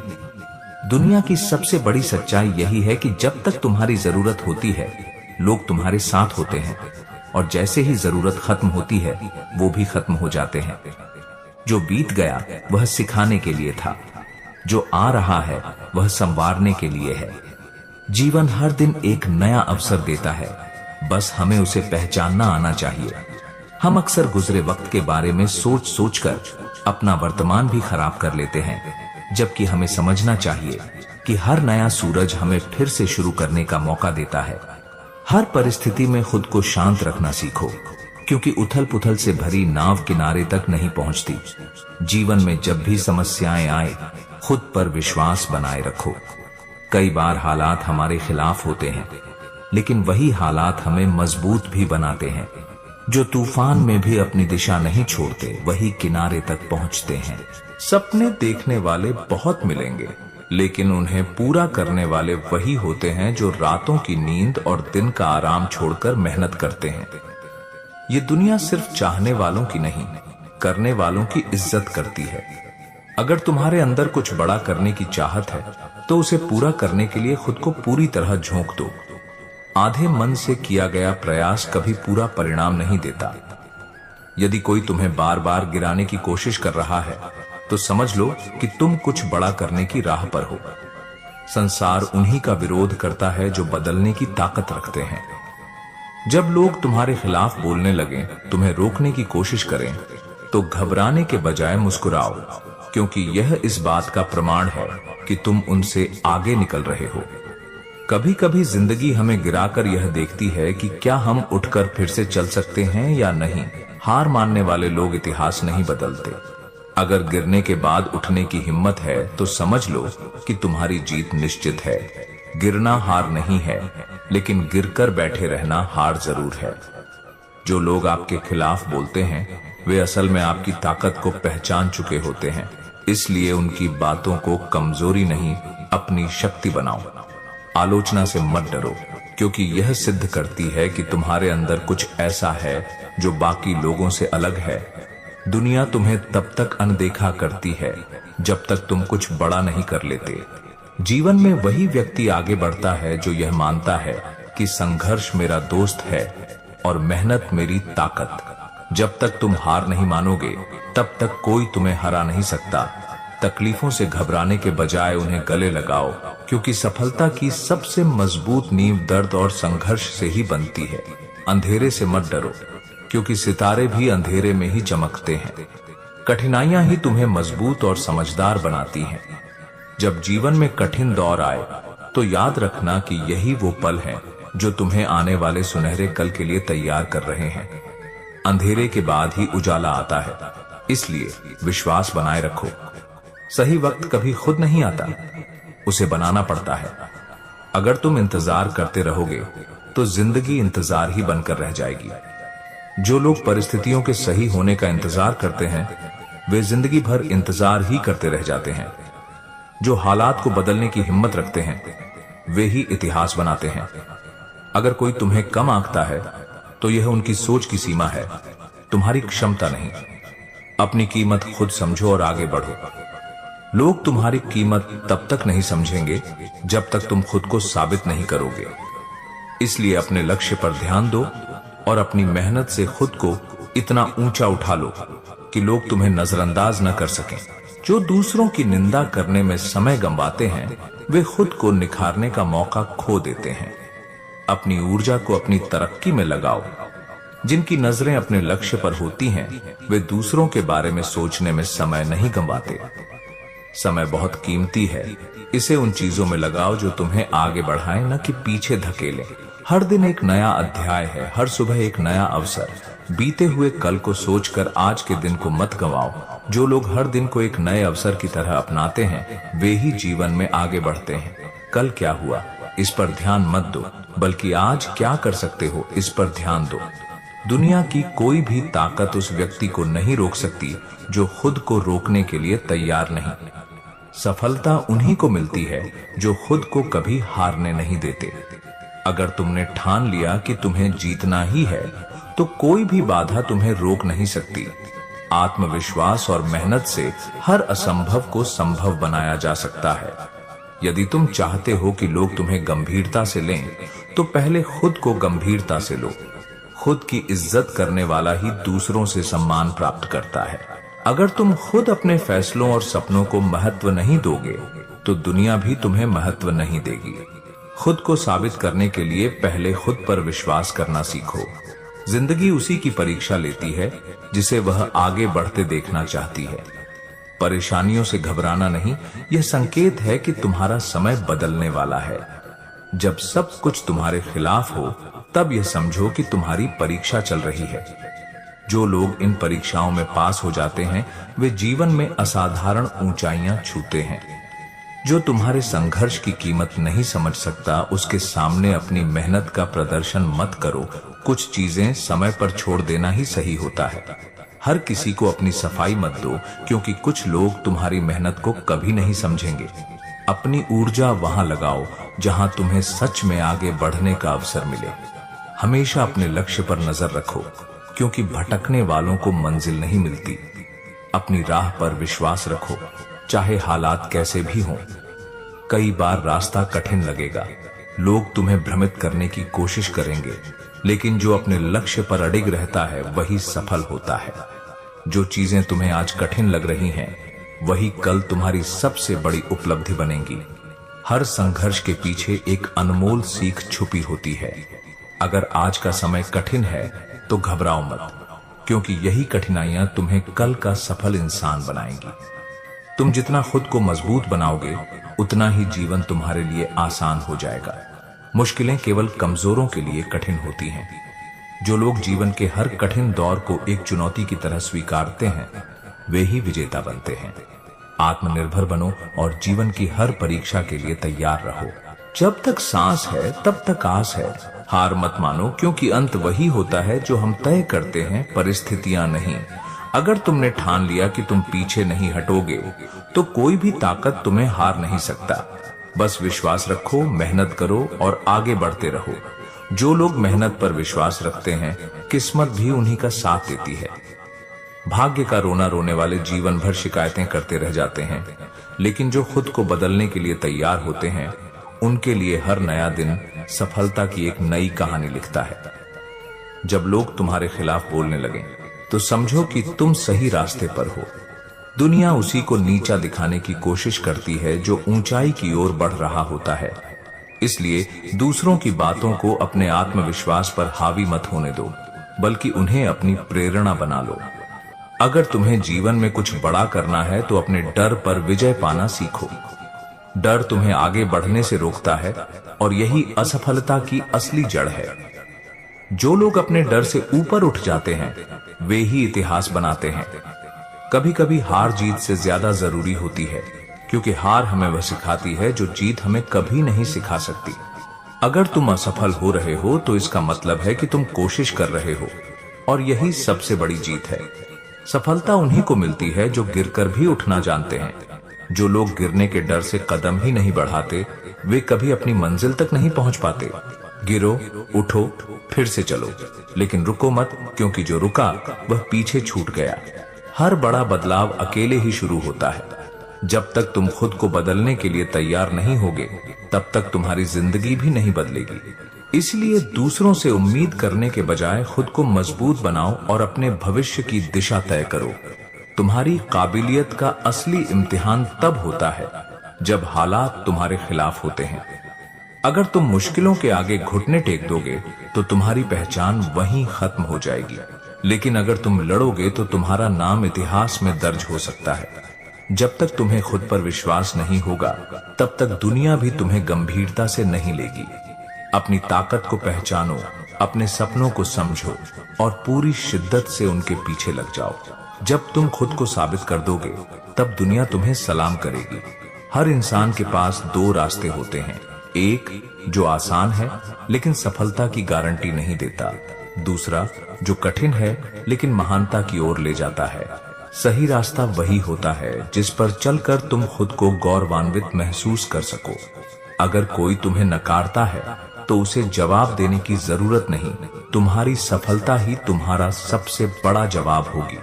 दुनिया की सबसे बड़ी सच्चाई यही है कि जब तक तुम्हारी जरूरत होती है, लोग तुम्हारे साथ होते हैं, और जैसे ही जरूरत खत्म होती है, वो भी खत्म हो जाते हैं। जो बीत गया वह सिखाने के लिए था, जो आ रहा है वह संवारने के लिए है। जीवन हर दिन एक नया अवसर देता है, बस हमें उसे पहचानना आना चाहिए। हम अक्सर गुजरे वक्त के बारे में सोच सोचकर अपना वर्तमान भी खराब कर लेते हैं, जबकि हमें समझना चाहिए कि हर नया सूरज हमें फिर से शुरू करने का मौका देता है। हर परिस्थिति में खुद को शांत रखना सीखो, क्योंकि उथल पुथल से भरी नाव किनारे तक नहीं पहुंचती। जीवन में जब भी समस्याएं आए, खुद पर विश्वास बनाए रखो। कई बार हालात हमारे खिलाफ होते हैं, लेकिन वही हालात हमें मजबूत भी बनाते हैं। जो तूफान में भी अपनी दिशा नहीं छोड़ते, वही किनारे तक पहुंचते हैं। सपने देखने वाले बहुत मिलेंगे, लेकिन उन्हें पूरा करने वाले वही होते हैं जो रातों की नींद और दिन का आराम छोड़कर मेहनत करते हैं। ये दुनिया सिर्फ चाहने वालों की नहीं, करने वालों की इज्जत करती है। अगर तुम्हारे अंदर कुछ बड़ा करने की चाहत है, तो उसे पूरा करने के लिए खुद को पूरी तरह झोंक दो। आधे मन से किया गया प्रयास कभी पूरा परिणाम नहीं देता। यदि कोई तुम्हें बार बार गिराने की कोशिश कर रहा है तो समझ लो कि तुम कुछ बड़ा करने की राह पर हो। संसार उन्हीं का विरोध करता है जो बदलने की ताकत रखते हैं। जब लोग तुम्हारे खिलाफ बोलने लगें, तुम्हें रोकने की कोशिश करें, तो घबराने के बजाय मुस्कुराओ, क्योंकि यह इस बात का प्रमाण है कि तुम उनसे आगे निकल रहे हो। कभी कभी जिंदगी हमें गिराकर यह देखती है कि क्या हम उठकर फिर से चल सकते हैं या नहीं। हार मानने वाले लोग इतिहास नहीं बदलते। अगर गिरने के बाद उठने की हिम्मत है तो समझ लो कि तुम्हारी जीत निश्चित है। गिरना हार नहीं है, लेकिन गिरकर बैठे रहना हार जरूर है। जो लोग आपके खिलाफ बोलते हैं वे असल में आपकी ताकत को पहचान चुके होते हैं, इसलिए उनकी बातों को कमजोरी नहीं, अपनी शक्ति बनाओ। आलोचना से मत डरो, क्योंकि यह सिद्ध करती है कि तुम्हारे अंदर कुछ ऐसा है जो बाकी लोगों से अलग है। दुनिया तुम्हें तब तक अनदेखा करती है जब तक तुम कुछ बड़ा नहीं कर लेते। जीवन में वही व्यक्ति आगे बढ़ता है जो यह मानता है कि संघर्ष मेरा दोस्त है और मेहनत मेरी ताकत। जब तक तुम हार नहीं मानोगे तब तक कोई तुम्हें हरा नहीं सकता। तकलीफों से घबराने के बजाय उन्हें गले लगाओ, क्योंकि सफलता की सबसे मजबूत नींव दर्द और संघर्ष से ही बनती है। अंधेरे से मत डरो, क्योंकि सितारे भी अंधेरे में ही चमकते हैं। कठिनाइयां ही तुम्हें मजबूत और समझदार बनाती हैं। जब जीवन में कठिन दौर आए तो याद रखना कि यही वो पल हैं जो तुम्हें आने वाले सुनहरे कल के लिए तैयार कर रहे हैं। अंधेरे के बाद ही उजाला आता है, इसलिए विश्वास बनाए रखो। सही वक्त कभी खुद नहीं आता, उसे बनाना पड़ता है। अगर तुम इंतजार करते रहोगे तो जिंदगी इंतजार ही बनकर रह जाएगी। जो लोग परिस्थितियों के सही होने का इंतजार करते हैं वे जिंदगी भर इंतजार ही करते रह जाते हैं। जो हालात को बदलने की हिम्मत रखते हैं वे ही इतिहास बनाते हैं। अगर कोई तुम्हें कम आंकता है तो यह उनकी सोच की सीमा है, तुम्हारी क्षमता नहीं। अपनी कीमत खुद समझो और आगे बढ़ो। लोग तुम्हारी कीमत तब तक नहीं समझेंगे जब तक तुम खुद को साबित नहीं करोगे। इसलिए अपने लक्ष्य पर ध्यान दो और अपनी मेहनत से खुद को इतना ऊंचा उठा लो कि लोग तुम्हें नजरअंदाज न कर सकें। जो दूसरों की निंदा करने में समय गंवाते हैं वे खुद को निखारने का मौका खो देते हैं। अपनी ऊर्जा को अपनी तरक्की में लगाओ। जिनकी नजरें अपने लक्ष्य पर होती हैं वे दूसरों के बारे में सोचने में समय नहीं गंवाते। समय बहुत कीमती है, इसे उन चीजों में लगाओ जो तुम्हें आगे बढ़ाएं, न कि पीछे धकेलें। हर दिन एक नया अध्याय है, हर सुबह एक नया अवसर। बीते हुए कल को सोचकर आज के दिन को मत गंवाओ। जो लोग हर दिन को एक नए अवसर की तरह अपनाते हैं वे ही जीवन में आगे बढ़ते हैं। कल क्या हुआ इस पर ध्यान मत दो, बल्कि आज क्या कर सकते हो इस पर ध्यान दो। दुनिया की कोई भी ताकत उस व्यक्ति को नहीं रोक सकती जो खुद को रोकने के लिए तैयार नहीं। सफलता उन्हीं को मिलती है जो खुद को कभी हारने नहीं देते। अगर तुमने ठान लिया कि तुम्हें जीतना ही है तो कोई भी बाधा तुम्हें रोक नहीं सकती। आत्मविश्वास और मेहनत से हर असंभव को संभव बनाया जा सकता है। यदि तुम चाहते हो कि लोग तुम्हें गंभीरता से लें तो पहले खुद को गंभीरता से लो। खुद की इज्जत करने वाला ही दूसरों से सम्मान प्राप्त करता है। अगर तुम खुद अपने फैसलों और सपनों को महत्व नहीं दोगे तो दुनिया भी तुम्हें महत्व नहीं देगी। खुद को साबित करने के लिए पहले खुद पर विश्वास करना सीखो। जिंदगी उसी की परीक्षा लेती है जिसे वह आगे बढ़ते देखना चाहती है। परेशानियों से घबराना नहीं, यह संकेत है कि तुम्हारा समय बदलने वाला है। जब सब कुछ तुम्हारे खिलाफ हो तब यह समझो कि तुम्हारी परीक्षा चल रही है। जो लोग इन परीक्षाओं में पास हो जाते हैं वे जीवन में असाधारण ऊंचाइयां छूते हैं। जो तुम्हारे संघर्ष की कीमत नहीं समझ सकता उसके सामने अपनी मेहनत का प्रदर्शन मत करो। कुछ चीजें समय पर छोड़ देना ही सही होता है। हर किसी को अपनी सफाई मत दो, क्योंकि कुछ लोग तुम्हारी मेहनत को कभी नहीं समझेंगे। अपनी ऊर्जा वहां लगाओ जहां तुम्हें सच में आगे बढ़ने का अवसर मिले। हमेशा अपने लक्ष्य पर नजर रखो, क्योंकि भटकने वालों को मंजिल नहीं मिलती। अपनी राह पर विश्वास रखो, चाहे हालात कैसे भी हों। कई बार रास्ता कठिन लगेगा, लोग तुम्हें भ्रमित करने की कोशिश करेंगे, लेकिन जो अपने लक्ष्य पर अडिग रहता है वही सफल होता है। जो चीजें तुम्हें आज कठिन लग रही हैं, वही कल तुम्हारी सबसे बड़ी उपलब्धि बनेंगी। हर संघर्ष के पीछे एक अनमोल सीख छुपी होती है। अगर आज का समय कठिन है तो घबराओ मत, क्योंकि यही कठिनाइयां तुम्हें कल का सफल इंसान बनाएंगी। तुम जितना खुद को मजबूत बनाओगे, उतना ही जीवन तुम्हारे लिए आसान हो जाएगा। मुश्किलें केवल कमजोरों के लिए कठिन होती हैं। जो लोग जीवन के हर कठिन दौर को एक चुनौती की तरह स्वीकारते हैं, वे ही विजेता बनते हैं। आत्मनिर्भर बनो और जीवन की हर परीक्षा के लिए तैयार रहो। जब तक सांस है तब तक आस है। हार मत मानो, क्योंकि अंत वही होता है जो हम तय करते हैं, परिस्थितियां नहीं। अगर तुमने ठान लिया कि तुम पीछे नहीं हटोगे, तो कोई भी ताकत तुम्हें हार नहीं सकता। बस विश्वास रखो, मेहनत करो और आगे बढ़ते रहो। जो लोग मेहनत पर विश्वास रखते हैं, किस्मत भी उन्हीं का साथ देती है। भाग्य का रोना रोने वाले जीवन भर शिकायतें करते रह जाते हैं, लेकिन जो खुद को बदलने के लिए तैयार होते हैं, उनके लिए हर नया दिन सफलता की एक नई कहानी लिखता है। जब लोग तुम्हारे खिलाफ बोलने लगें, तो समझो कि तुम सही रास्ते पर हो। दुनिया उसी को नीचा दिखाने की कोशिश करती है जो ऊंचाई की ओर बढ़ रहा होता है। इसलिए दूसरों की बातों को अपने आत्मविश्वास पर हावी मत होने दो, बल्कि उन्हें अपनी प्रेरणा बना लो। अगर तुम्हें जीवन में कुछ बड़ा करना है, तो अपने डर पर विजय पाना सीखो। डर तुम्हें आगे बढ़ने से रोकता है, और यही असफलता की असली जड़ है। जो लोग अपने डर से ऊपर उठ जाते हैं, वे ही इतिहास बनाते हैं। कभी कभी हार जीत से ज्यादा जरूरी होती है, क्योंकि हार हमें वह सिखाती है जो जीत हमें कभी नहीं सिखा सकती। अगर तुम असफल हो रहे हो, तो इसका मतलब है कि तुम कोशिश कर रहे हो, और यही सबसे बड़ी जीत है। सफलता उन्हीं को मिलती है जो गिरकर भी उठना जानते हैं। जो लोग गिरने के डर से कदम ही नहीं बढ़ाते, वे कभी अपनी मंजिल तक नहीं पहुंच पाते। गिरो, उठो, फिर से चलो, लेकिन रुको मत, क्योंकि जो रुका वह पीछे छूट गया। हर बड़ा बदलाव अकेले ही शुरू होता है। जब तक तुम खुद को बदलने के लिए तैयार नहीं होगे, तब तक तुम्हारी जिंदगी भी नहीं बदलेगी। इसलिए दूसरों से उम्मीद करने के बजाय खुद को मजबूत बनाओ और अपने भविष्य की दिशा तय करो। तुम्हारी काबिलियत का असली इम्तिहान तब होता है जब हालात तुम्हारे खिलाफ होते हैं। अगर तुम मुश्किलों के आगे घुटने टेक दोगे, तो तुम्हारी पहचान वहीं खत्म हो जाएगी। लेकिन अगर तुम लड़ोगे, तो तुम्हारा नाम इतिहास में दर्ज हो सकता है। जब तक तुम्हें खुद पर विश्वास नहीं होगा, तब तक दुनिया भी तुम्हें गंभीरता से नहीं लेगी। अपनी ताकत को पहचानो, अपने सपनों को समझो और पूरी शिद्दत से उनके पीछे लग जाओ। जब तुम खुद को साबित कर दोगे, तब दुनिया तुम्हें सलाम करेगी। हर इंसान के पास दो रास्ते होते हैं, एक जो आसान है लेकिन सफलता की गारंटी नहीं देता, दूसरा जो कठिन है लेकिन महानता की ओर ले जाता है। सही रास्ता वही होता है जिस पर चलकर तुम खुद को गौरवान्वित महसूस कर सको। अगर कोई तुम्हें नकारता है, तो उसे जवाब देने की जरूरत नहीं। तुम्हारी सफलता ही तुम्हारा सबसे बड़ा जवाब होगी।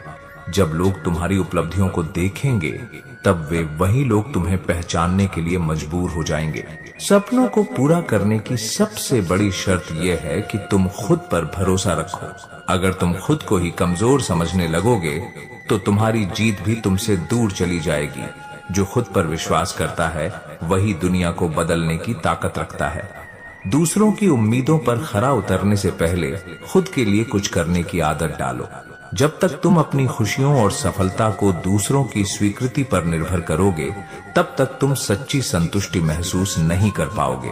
जब लोग तुम्हारी उपलब्धियों को देखेंगे, तब वे वही लोग तुम्हें पहचानने के लिए मजबूर हो जाएंगे। सपनों को पूरा करने की सबसे बड़ी शर्त यह है कि तुम खुद पर भरोसा रखो। अगर तुम खुद को ही कमजोर समझने लगोगे, तो तुम्हारी जीत भी तुमसे दूर चली जाएगी। जो खुद पर विश्वास करता है, वही दुनिया को बदलने की ताकत रखता है। दूसरों की उम्मीदों पर खरा उतरने से पहले खुद के लिए कुछ करने की आदत डालो। जब तक तुम अपनी खुशियों और सफलता को दूसरों की स्वीकृति पर निर्भर करोगे, तब तक तुम सच्ची संतुष्टि महसूस नहीं कर पाओगे।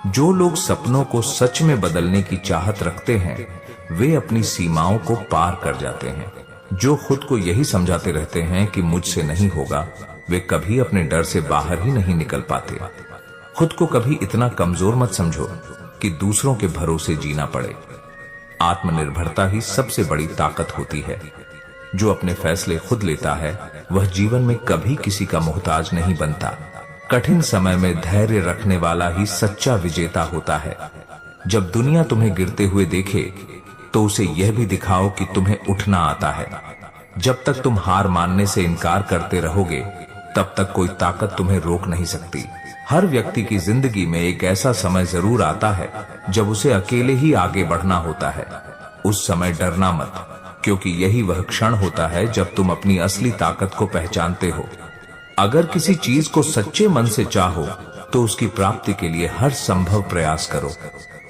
जो लोग सपनों को सच में बदलने की चाहत रखते हैं, वे अपनी सीमाओं को पार कर जाते हैं। जो खुद को यही समझाते रहते हैं कि मुझसे नहीं होगा, वे कभी अपने डर से बाहर ही नहीं निकल पाते। खुद को कभी इतना कमजोर मत समझो कि दूसरों के भरोसे जीना पड़े। आत्मनिर्भरता ही सबसे बड़ी ताकत होती है। जो अपने फैसले खुद लेता है, वह जीवन में कभी किसी का मोहताज नहीं बनता। कठिन समय में धैर्य रखने वाला ही सच्चा विजेता होता है। जब दुनिया तुम्हें गिरते हुए देखे, तो उसे यह भी दिखाओ कि तुम्हें उठना आता है। जब तक तुम हार मानने से इनकार करते रहोगे, तब तक कोई ताकत तुम्हें रोक नहीं सकती। हर व्यक्ति की जिंदगी में एक ऐसा समय जरूर आता है जब उसे अकेले ही आगे बढ़ना होता है। उस समय डरना मत, क्योंकि यही वह क्षण होता है जब तुम अपनी असली ताकत को पहचानते हो। अगर किसी चीज को सच्चे मन से चाहो तो उसकी प्राप्ति के लिए हर संभव प्रयास करो।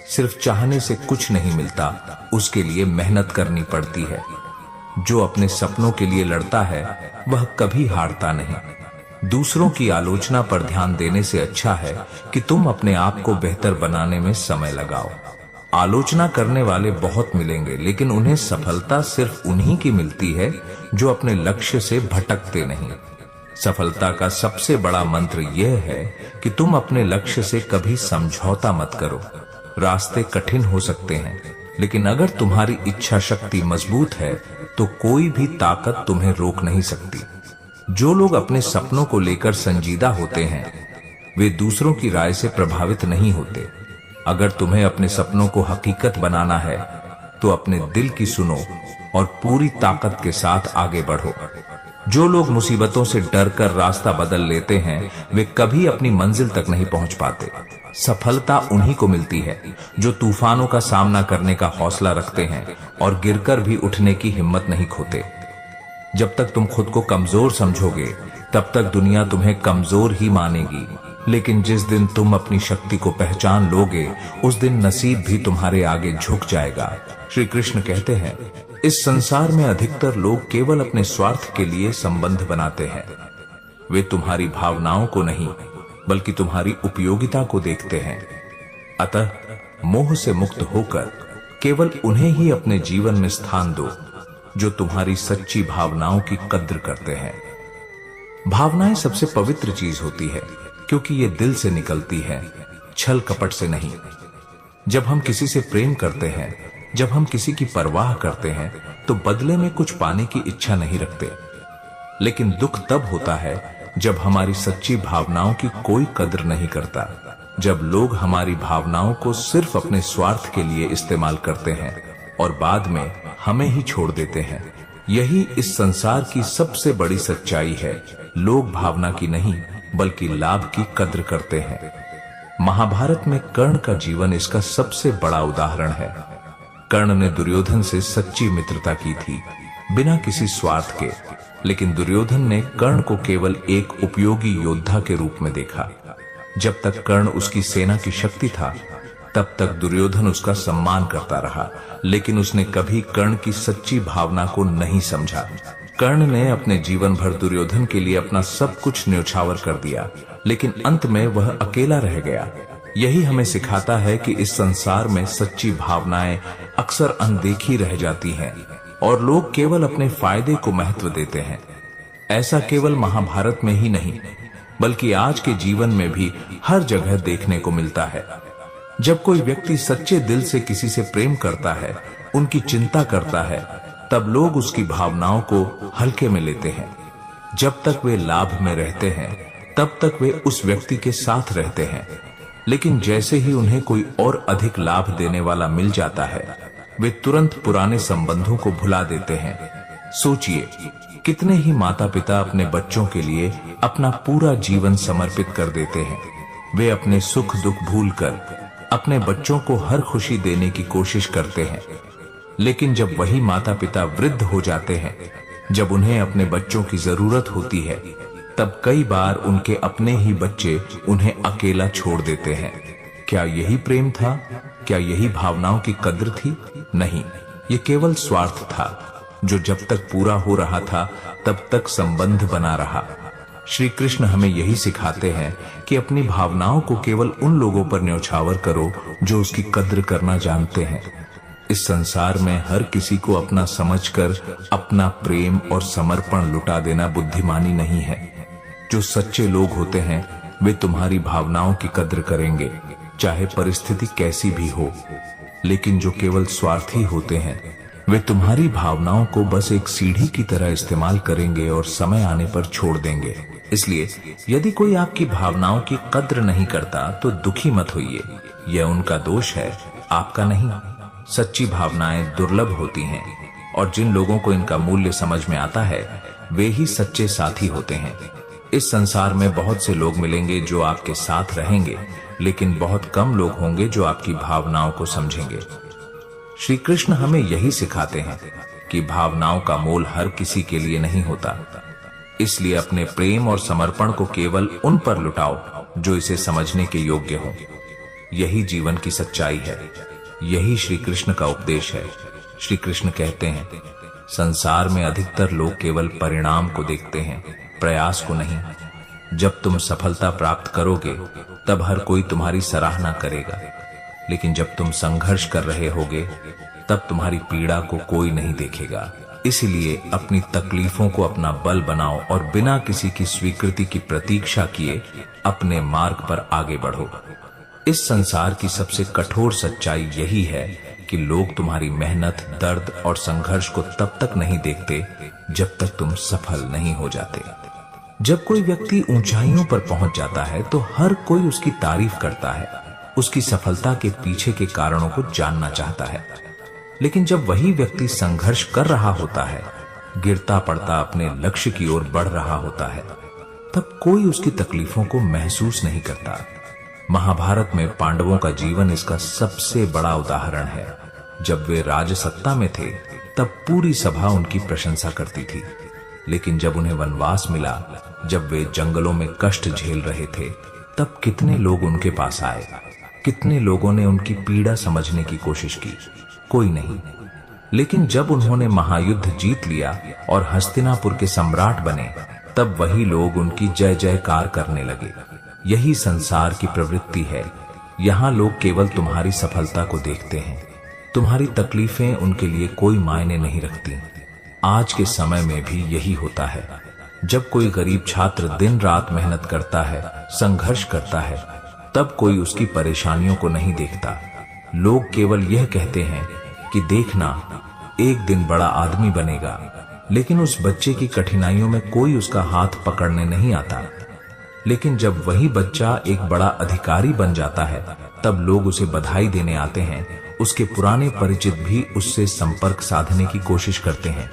सिर्फ चाहने से कुछ नहीं मिलता, उसके लिए मेहनत करनी पड़ती है। जो अपने सपनों के लिए लड़ता है वह कभी हारता नहीं। दूसरों की आलोचना पर ध्यान देने से अच्छा है कि तुम अपने आप को बेहतर बनाने में समय लगाओ। आलोचना करने वाले बहुत मिलेंगे, लेकिन उन्हें सफलता सिर्फ उन्हीं की मिलती है जो अपने लक्ष्य से भटकते नहीं। सफलता का सबसे बड़ा मंत्र यह है कि तुम अपने लक्ष्य से कभी समझौता मत करो। रास्ते कठिन हो सकते हैं, लेकिन अगर तुम्हारी इच्छा शक्ति मजबूत है तो कोई भी ताकत तुम्हें रोक नहीं सकती। जो लोग अपने सपनों को लेकर संजीदा होते हैं वे दूसरों की राय से प्रभावित नहीं होते। अगर तुम्हें अपने सपनों को हकीकत बनाना है तो अपने दिल की सुनो और पूरी ताकत के साथ आगे बढ़ो। जो लोग मुसीबतों से डरकर रास्ता बदल लेते हैं वे कभी अपनी मंजिल तक नहीं पहुंच पाते। सफलता उन्हीं को मिलती है जो तूफानों का सामना करने का हौसला रखते हैं और गिरकर भी उठने की हिम्मत नहीं खोते। जब तक तुम खुद को कमजोर समझोगे तब तक दुनिया तुम्हें कमजोर ही मानेगी, लेकिन जिस दिन तुम अपनी शक्ति को पहचान लोगे उस दिन नसीब भी तुम्हारे आगे झुक जाएगा। श्री कृष्ण कहते हैं, इस संसार में अधिकतर लोग केवल अपने स्वार्थ के लिए संबंध बनाते हैं। वे तुम्हारी भावनाओं को नहीं बल्कि तुम्हारी उपयोगिता को देखते हैं। अतः मोह से मुक्त होकर केवल उन्हें ही अपने जीवन में स्थान दो जो तुम्हारी सच्ची भावनाओं की कद्र करते हैं। भावनाएं सबसे पवित्र चीज होती है क्योंकि ये दिल से निकलती है, छल कपट से नहीं। जब हम किसी से प्रेम करते हैं, जब हम किसी की परवाह करते हैं तो बदले में कुछ पाने की इच्छा नहीं रखते। लेकिन दुख तब होता है जब हमारी सच्ची भावनाओं की कोई कद्र नहीं करता, जब लोग हमारी भावनाओं को सिर्फ अपने स्वार्थ के लिए इस्तेमाल करते हैं और बाद में हमें ही छोड़ देते हैं। यही इस संसार की सबसे बड़ी सच्चाई है। लोग भावना की नहीं बल्कि लाभ की कद्र करते हैं। महाभारत में कर्ण का जीवन इसका सबसे बड़ा उदाहरण है। कर्ण ने दुर्योधन से सच्ची मित्रता की थी, बिना किसी स्वार्थ के, लेकिन दुर्योधन ने कर्ण को केवल एक उपयोगी योद्धा के रूप में देखा। जब तक कर्ण उसकी सेना की शक्ति था तब तक दुर्योधन उसका सम्मान करता रहा, लेकिन उसने कभी कर्ण की सच्ची भावना को नहीं समझा। कर्ण ने अपने जीवन भर दुर्योधन के लिए अपना सब कुछ न्यौछावर कर दिया, लेकिन अंत में वह अकेला रह गया। यही हमें सिखाता है कि इस संसार में सच्ची भावनाएं अक्सर अनदेखी रह जाती हैं और लोग केवल अपने फायदे को महत्व देते हैं। ऐसा केवल महाभारत में ही नहीं बल्कि आज के जीवन में भी हर जगह देखने को मिलता है। जब कोई व्यक्ति सच्चे दिल से किसी से प्रेम करता है, उनकी चिंता करता है, तब लोग उसकी भावनाओं को हल्के में लेते हैं। जब तक वे लाभ में रहते हैं तब तक वे उस व्यक्ति के साथ रहते हैं, लेकिन जैसे ही उन्हें कोई और अधिक लाभ देने वाला मिल जाता है वे तुरंत पुराने संबंधों को भुला देते हैं। सोचिए, कितने ही माता पिता अपने बच्चों के लिए अपना पूरा जीवन समर्पित कर देते हैं। वे अपने सुख दुख भूलकर अपने बच्चों को हर खुशी देने की कोशिश करते हैं, लेकिन जब वही माता पिता वृद्ध हो जाते हैं, जब उन्हें अपने बच्चों की जरूरत होती है, तब कई बार उनके अपने ही बच्चे उन्हें अकेला छोड़ देते हैं। क्या यही प्रेम था? क्या यही भावनाओं की कद्र थी? नहीं, ये केवल स्वार्थ था जो जब तक पूरा हो रहा था तब तक संबंध बना रहा। श्री कृष्ण हमें यही सिखाते हैं कि अपनी भावनाओं को केवल उन लोगों पर न्यौछावर करो जो उसकी कद्र करना जानते हैं। इस संसार में हर किसी को अपना समझकर अपना प्रेम और समर्पण लुटा देना बुद्धिमानी नहीं है। जो सच्चे लोग होते हैं वे तुम्हारी भावनाओं की कद्र करेंगे, चाहे परिस्थिति कैसी भी हो। लेकिन जो केवल स्वार्थी होते हैं वे तुम्हारी भावनाओं को बस एक सीढ़ी की तरह इस्तेमाल करेंगे और समय आने पर छोड़ देंगे। इसलिए यदि कोई आपकी भावनाओं की कद्र नहीं करता तो दुखी मत होइए। यह उनका दोष है, आपका नहीं। सच्ची भावनाएं दुर्लभ होती हैं और जिन लोगों को इनका मूल्य समझ में आता है वे ही सच्चे साथी होते हैं। इस संसार में बहुत से लोग मिलेंगे जो आपके साथ रहेंगे, लेकिन बहुत कम लोग होंगे जो आपकी भावनाओं को समझेंगे। श्री कृष्ण हमें यही सिखाते हैं कि भावनाओं का मोल हर किसी के लिए नहीं होता। इसलिए अपने प्रेम और समर्पण को केवल उन पर लुटाओ जो इसे समझने के योग्य हो। यही जीवन की सच्चाई है, यही श्री कृष्ण का उपदेश है। श्री कृष्ण कहते हैं, संसार में अधिकतर लोग केवल परिणाम को देखते हैं, प्रयास को नहीं। जब तुम सफलता प्राप्त करोगे तब हर कोई तुम्हारी सराहना करेगा, लेकिन जब तुम संघर्ष कर रहे होगे तब तुम्हारी पीड़ा को कोई नहीं देखेगा। इसलिए अपनी तकलीफों को अपना बल बनाओ और बिना किसी की स्वीकृति की प्रतीक्षा किए अपने मार्ग पर आगे बढ़ो। इस संसार की सबसे कठोर सच्चाई यही है कि लोग तुम्हारी मेहनत, दर्द और संघर्ष को तब तक नहीं देखते जब तक तुम सफल नहीं हो जाते। जब कोई व्यक्ति ऊंचाइयों पर पहुंच जाता है तो हर कोई उसकी तारीफ करता है, उसकी सफलता के पीछे के कारणों को जानना चाहता है। लेकिन जब वही व्यक्ति संघर्ष कर रहा होता है, गिरता पड़ता अपने लक्ष्य की ओर बढ़ रहा होता है, तब कोई उसकी तकलीफों को महसूस नहीं करता। महाभारत में पांडवों का जीवन इसका सबसे बड़ा उदाहरण है। जब वे राजसत्ता में थे तब पूरी सभा उनकी प्रशंसा करती थी, लेकिन जब उन्हें वनवास मिला, जब वे जंगलों में कष्ट झेल रहे थे, तब कितने लोग उनके पास आए, कितने लोगों ने उनकी पीड़ा समझने की कोशिश की? कोई नहीं। लेकिन जब उन्होंने महायुद्ध जीत लिया और हस्तिनापुर के सम्राट बने, तब वही लोग उनकी जय जयकार करने लगे। यही संसार की प्रवृत्ति है। यहाँ लोग केवल तुम्हारी सफलता को देखते हैं, तुम्हारी तकलीफें उनके लिए कोई मायने नहीं रखती। आज के समय में भी यही होता है। जब कोई गरीब छात्र दिन रात मेहनत करता है, संघर्ष करता है, तब कोई उसकी परेशानियों को नहीं देखता। लोग केवल यह कहते हैं कि देखना, एक दिन बड़ा आदमी बनेगा, लेकिन उस बच्चे की कठिनाइयों में कोई उसका हाथ पकड़ने नहीं आता। लेकिन जब वही बच्चा एक बड़ा अधिकारी बन जाता है, तब लोग उसे बधाई देने आते हैं। उसके पुराने परिचित भी उससे संपर्क साधने की कोशिश करते हैं।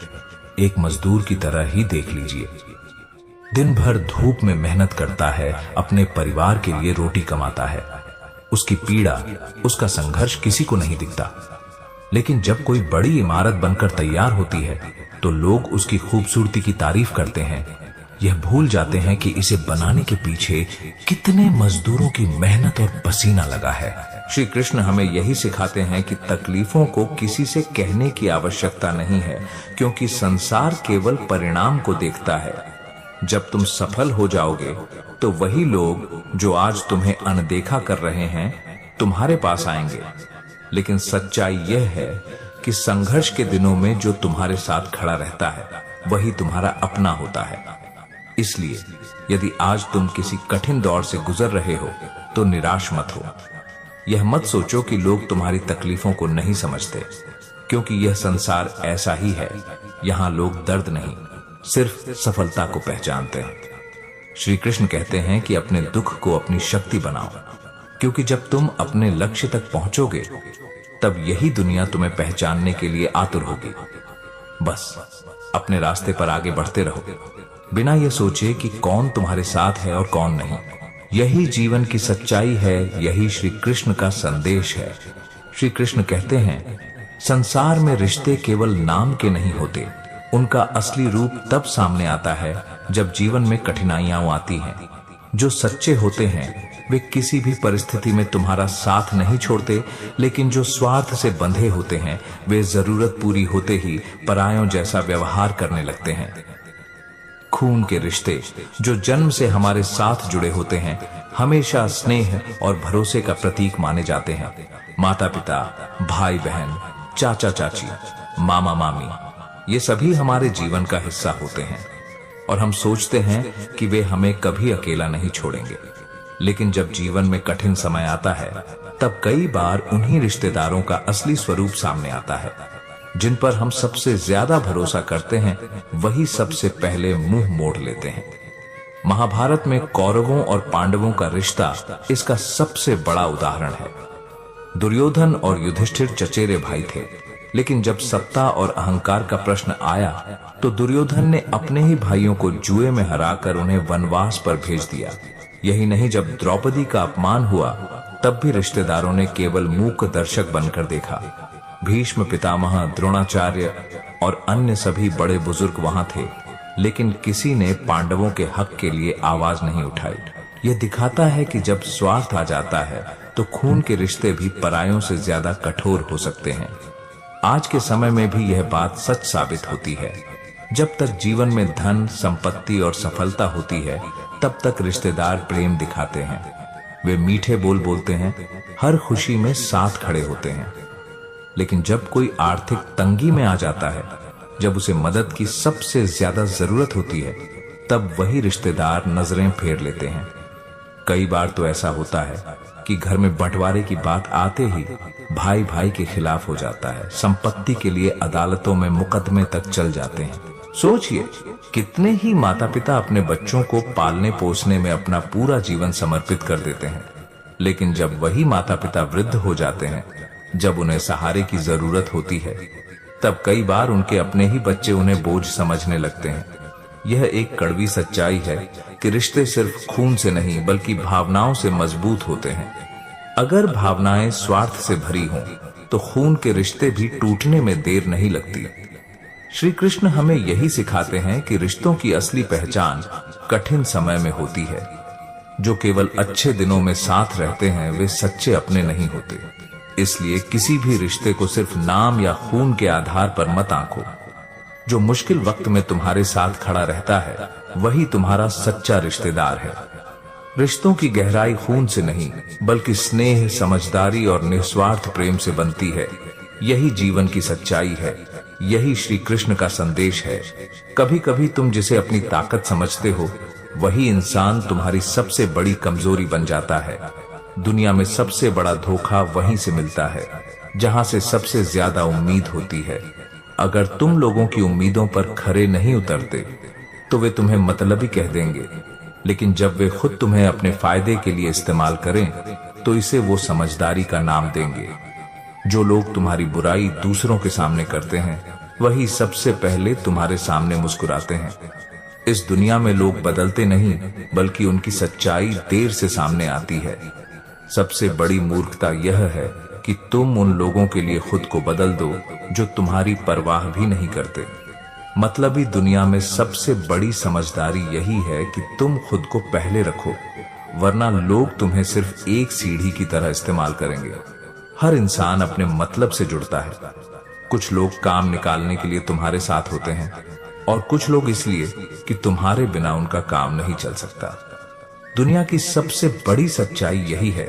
एक मजदूर की तरह ही देख लीजिए, दिन भर धूप में मेहनत करता है, अपने परिवार के लिए रोटी कमाता है। उसकी पीड़ा, उसका संघर्ष किसी को नहीं दिखता। लेकिन जब कोई बड़ी इमारत बनकर तैयार होती है तो लोग उसकी खूबसूरती की तारीफ करते हैं। यह भूल जाते हैं कि इसे बनाने के पीछे कितने मजदूरों की मेहनत और पसीना लगा है। श्री कृष्ण हमें यही सिखाते हैं कि तकलीफों को किसी से कहने की आवश्यकता नहीं है, क्योंकि संसार केवल परिणाम को देखता है। जब तुम सफल हो जाओगे तो वही लोग जो आज तुम्हें अनदेखा कर रहे हैं तुम्हारे पास आएंगे। लेकिन सच्चाई यह है कि संघर्ष के दिनों में जो तुम्हारे साथ खड़ा रहता है वही तुम्हारा अपना होता है। इसलिए यदि आज तुम किसी कठिन दौर से गुजर रहे हो तो निराश मत हो। यह मत सोचो कि लोग तुम्हारी तकलीफों को नहीं समझते, क्योंकि यह संसार ऐसा ही है। यहाँ लोग दर्द नहीं, सिर्फ सफलता को पहचानते हैं। श्री कृष्ण कहते हैं कि अपने दुख को अपनी शक्ति बनाओ, क्योंकि जब तुम अपने लक्ष्य तक पहुंचोगे तब यही दुनिया तुम्हें पहचानने के लिए आतुर होगी। बस अपने रास्ते पर आगे बढ़ते रहो, बिना यह सोचे कि कौन तुम्हारे साथ है और कौन नहीं। यही जीवन की सच्चाई है, यही श्री कृष्ण का संदेश है। श्री कृष्ण कहते हैं, संसार में रिश्ते केवल नाम के नहीं होते, उनका असली रूप तब सामने आता है जब जीवन में कठिनाइयां आती हैं। जो सच्चे होते हैं वे किसी भी परिस्थिति में तुम्हारा साथ नहीं छोड़ते, लेकिन जो स्वार्थ से बंधे होते हैं वे जरूरत पूरी होते ही परायों जैसा व्यवहार करने लगते हैं। खून के रिश्ते जो जन्म से हमारे साथ जुड़े होते हैं हमेशा स्नेह और भरोसे का प्रतीक माने जाते हैं। माता पिता, भाई बहन, चाचा चाची, मामा मामी, ये सभी हमारे जीवन का हिस्सा होते हैं और हम सोचते हैं कि वे हमें कभी अकेला नहीं छोड़ेंगे। लेकिन जब जीवन में कठिन समय आता है तब कई बार उन्हीं रिश्तेदारों का असली स्वरूप सामने आता है। जिन पर हम सबसे ज्यादा भरोसा करते हैं वही सबसे पहले मुंह मोड़ लेते हैं। महाभारत में कौरवों और पांडवों का रिश्ता इसका सबसे बड़ा उदाहरण है। दुर्योधन और युधिष्ठिर चचेरे भाई थे, लेकिन जब सत्ता और अहंकार का प्रश्न आया तो दुर्योधन ने अपने ही भाइयों को जुए में हराकर उन्हें वनवास पर भेज दिया। यही नहीं, जब द्रौपदी का अपमान हुआ तब भी रिश्तेदारों ने केवल मूक दर्शक बनकर देखा। भीष्म पितामह, द्रोणाचार्य और अन्य सभी बड़े बुजुर्ग वहां थे, लेकिन किसी ने पांडवों के हक के लिए आवाज नहीं उठाई। यह दिखाता है कि जब स्वार्थ आ जाता है तो खून के रिश्ते भी परायों से ज्यादा कठोर हो सकते हैं। आज के समय में भी यह बात सच साबित होती है। जब तक जीवन में धन, संपत्ति और सफलता होती है, तब तक रिश्तेदार प्रेम दिखाते हैं। वे मीठे बोल बोलते हैं, हर खुशी में साथ खड़े होते हैं। लेकिन जब कोई आर्थिक तंगी में आ जाता है, जब उसे मदद की सबसे ज्यादा जरूरत होती है, तब वही रिश्तेदार नजरें फेर लेते हैं। कई बार तो ऐसा होता है कि घर में बंटवारे की बात आते ही भाई भाई के खिलाफ हो जाता है। संपत्ति के लिए अदालतों में मुकदमे तक चल जाते हैं। सोचिए, कितने ही माता पिता अपने बच्चों को पालने पोसने में अपना पूरा जीवन समर्पित कर देते हैं, लेकिन जब वही माता पिता वृद्ध हो जाते हैं, जब उन्हें सहारे की जरूरत होती है, तब कई बार उनके अपने ही बच्चे उन्हें बोझ समझने लगते हैं। यह एक कड़वी सच्चाई है कि रिश्ते सिर्फ खून से नहीं बल्कि भावनाओं से मजबूत होते हैं। अगर भावनाएं स्वार्थ से भरी हों तो खून के रिश्ते भी टूटने में देर नहीं लगती। श्री कृष्ण हमें यही सिखाते हैं कि रिश्तों की असली पहचान कठिन समय में होती है। जो केवल अच्छे दिनों में साथ रहते हैं, वे सच्चे अपने नहीं होते। इसलिए किसी भी रिश्ते को सिर्फ नाम या खून के आधार पर मत आंको। जो मुश्किल वक्त में तुम्हारे साथ खड़ा रहता है, वही तुम्हारा सच्चा रिश्तेदार है। रिश्तों की गहराई खून से नहीं बल्कि स्नेह, समझदारी और निस्वार्थ प्रेम से बनती है। यही जीवन की सच्चाई है, यही श्री कृष्ण का संदेश है। कभी कभी तुम जिसे अपनी ताकत समझते हो, वही इंसान तुम्हारी सबसे बड़ी कमजोरी बन जाता है। दुनिया में सबसे बड़ा धोखा वहीं से मिलता है जहां से सबसे ज्यादा उम्मीद होती है। अगर तुम लोगों की उम्मीदों पर खरे नहीं उतरते तो वे तुम्हें मतलबी कह देंगे, लेकिन जब वे खुद तुम्हें अपने फायदे के लिए इस्तेमाल करें तो इसे वो समझदारी का नाम देंगे। जो लोग तुम्हारी बुराई दूसरों के सामने करते हैं, वही सबसे पहले तुम्हारे सामने मुस्कुराते हैं। इस दुनिया में लोग बदलते नहीं बल्कि उनकी सच्चाई देर से सामने आती है। सबसे बड़ी मूर्खता यह है कि तुम उन लोगों के लिए खुद को बदल दो जो तुम्हारी परवाह भी नहीं करते। मतलबी दुनिया में सबसे बड़ी समझदारी यही है कि तुम खुद को पहले रखो, वरना लोग तुम्हें सिर्फ एक सीढ़ी की तरह इस्तेमाल करेंगे। हर इंसान अपने मतलब से जुड़ता है। कुछ लोग काम निकालने के लिए तुम्हारे साथ होते हैं और कुछ लोग इसलिए कि तुम्हारे बिना उनका काम नहीं चल सकता। दुनिया की सबसे बड़ी सच्चाई यही है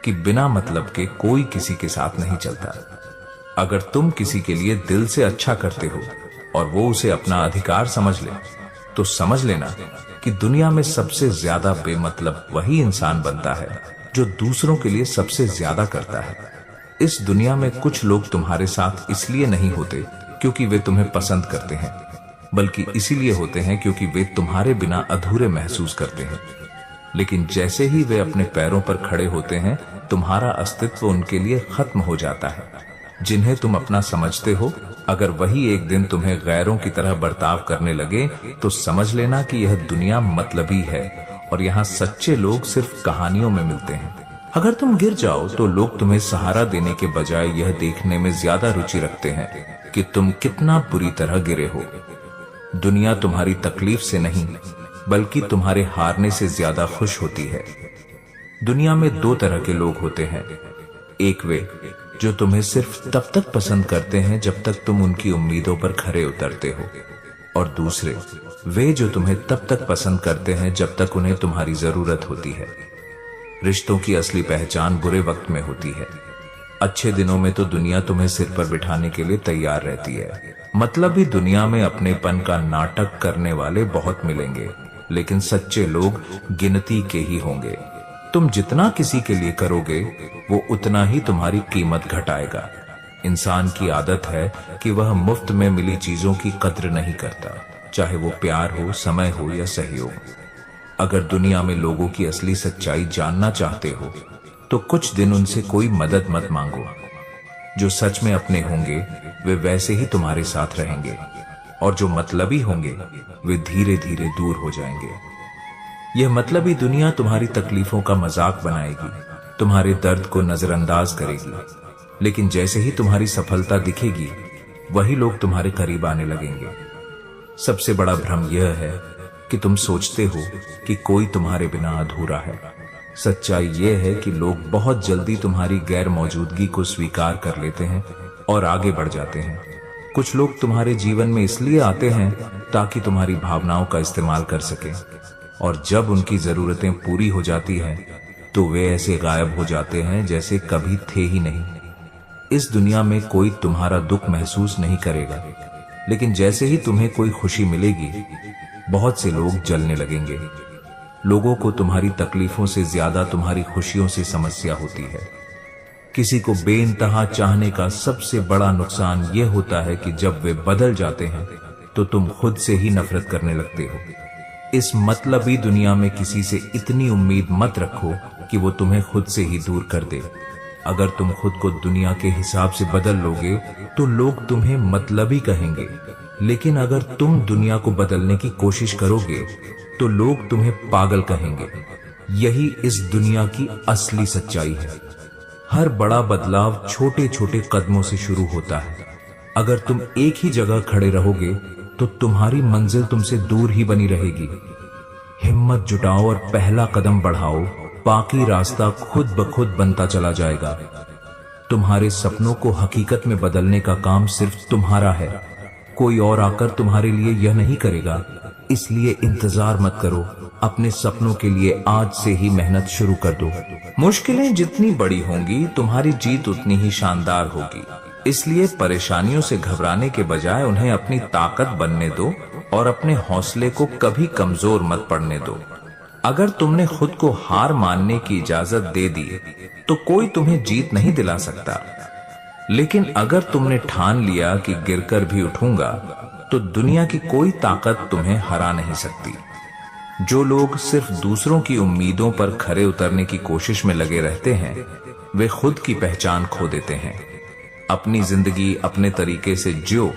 कि बिना मतलब के कोई किसी के साथ नहीं चलता। अगर तुम किसी के लिए दिल से अच्छा करते हो और वो उसे अपना अधिकार समझ ले, तो समझ लेना कि दुनिया में सबसे ज्यादा बेमतलब वही इंसान बनता है जो दूसरों के लिए सबसे ज्यादा करता है। इस दुनिया में कुछ लोग तुम्हारे साथ इसलिए नहीं होते क्योंकि वे तुम्हें पसंद करते हैं, बल्कि इसीलिए होते हैं क्योंकि वे तुम्हारे बिना अधूरे महसूस करते हैं। लेकिन जैसे ही वे अपने पैरों पर खड़े होते हैं, तुम्हारा अस्तित्व उनके लिए खत्म हो जाता है। जिन्हें तुम अपना समझते हो, अगर वही एक दिन तुम्हें गैरों की तरह बर्ताव करने लगे, तो समझ लेना कि यह दुनिया मतलबी है और यहाँ सच्चे लोग सिर्फ कहानियों में मिलते हैं। अगर तुम गिर जाओ तो लोग तुम्हें सहारा देने के बजाय यह देखने में ज्यादा रुचि रखते हैं कि तुम कितना बुरी तरह गिरे हो। दुनिया तुम्हारी तकलीफ से नहीं बल्कि तुम्हारे हारने से ज्यादा खुश होती है। दुनिया में दो तरह के लोग होते हैं, एक वे जो तुम्हें सिर्फ तब तक पसंद करते हैं जब तक तुम उनकी उम्मीदों पर खरे उतरते हो, और दूसरे वे जो तुम्हें तब तक पसंद करते हैं जब तक उन्हें तुम्हारी जरूरत होती है। रिश्तों की असली पहचान बुरे वक्त में होती है। अच्छे दिनों में तो दुनिया तुम्हें सिर पर बिठाने के लिए तैयार रहती है। मतलबी दुनिया में अपनेपन का नाटक करने वाले बहुत मिलेंगे, लेकिन सच्चे लोग गिनती के ही होंगे। तुम जितना किसी के लिए करोगे, वो उतना ही तुम्हारी कीमत घटाएगा। इंसान की आदत है कि वह मुफ्त में मिली चीजों की कद्र नहीं करता, चाहे वो प्यार हो, समय हो या सहयोग। अगर दुनिया में लोगों की असली सच्चाई जानना चाहते हो, तो कुछ दिन उनसे कोई मदद मत मांगो। जो सच में अपने होंगे वे वैसे ही तुम्हारे साथ रहेंगे, और जो मतलबी होंगे वे धीरे धीरे दूर हो जाएंगे। यह मतलबी दुनिया तुम्हारी तकलीफों का मजाक बनाएगी, तुम्हारे दर्द को नजरअंदाज करेगी, लेकिन जैसे ही तुम्हारी सफलता दिखेगी वही लोग तुम्हारे करीब आने लगेंगे। सबसे बड़ा भ्रम यह है कि तुम सोचते हो कि कोई तुम्हारे बिना अधूरा है। सच्चाई यह है कि लोग बहुत जल्दी तुम्हारी गैर मौजूदगी को स्वीकार कर लेते हैं और आगे बढ़ जाते हैं। कुछ लोग तुम्हारे जीवन में इसलिए आते हैं ताकि तुम्हारी भावनाओं का इस्तेमाल कर सकें, और जब उनकी जरूरतें पूरी हो जाती हैं तो वे ऐसे गायब हो जाते हैं जैसे कभी थे ही नहीं। इस दुनिया में कोई तुम्हारा दुख महसूस नहीं करेगा, लेकिन जैसे ही तुम्हें कोई खुशी मिलेगी बहुत से लोग जलने लगेंगे। लोगों को तुम्हारी तकलीफों से ज्यादा तुम्हारी खुशियों से समस्या होती है। किसी को बेइंतहा चाहने का सबसे बड़ा नुकसान यह होता है कि जब वे बदल जाते हैं तो तुम खुद से ही नफरत करने लगते हो। इस मतलबी दुनिया में किसी से इतनी उम्मीद मत रखो कि वो तुम्हें खुद से ही दूर कर दे। अगर तुम खुद को दुनिया के हिसाब से बदल लोगे तो लोग तुम्हें मतलबी कहेंगे, लेकिन अगर तुम दुनिया को बदलने की कोशिश करोगे तो लोग तुम्हें पागल कहेंगे। यही इस दुनिया की असली सच्चाई है। हर बड़ा बदलाव छोटे छोटे कदमों से शुरू होता है। अगर तुम एक ही जगह खड़े रहोगे तो तुम्हारी मंजिल तुमसे दूर ही बनी रहेगी। हिम्मत जुटाओ और पहला कदम बढ़ाओ, बाकी रास्ता खुद ब खुद बनता चला जाएगा। तुम्हारे सपनों को हकीकत में बदलने का काम सिर्फ तुम्हारा है, कोई और आकर तुम्हारे लिए यह नहीं करेगा। इसलिए इंतजार मत करो, अपने सपनों के लिए आज से ही मेहनत शुरू कर दो। मुश्किलें जितनी बड़ी होंगी तुम्हारी जीत उतनी ही शानदार होगी। इसलिए परेशानियों से घबराने के बजाय उन्हें अपनी ताकत बनने दो और अपने हौसले को कभी कमजोर मत पड़ने दो। अगर तुमने खुद को हार मानने की इजाजत दे दी तो कोई तुम्हें जीत नहीं दिला सकता, लेकिन अगर तुमने ठान लिया कि गिरकर भी उठूंगा तो दुनिया की कोई ताकत तुम्हें हरा नहीं सकती। जो लोग सिर्फ दूसरों की उम्मीदों पर खरे उतरने की कोशिश में लगे रहते हैं वे खुद की पहचान खो देते हैं। अपनी जिंदगी अपने तरीके से जियो,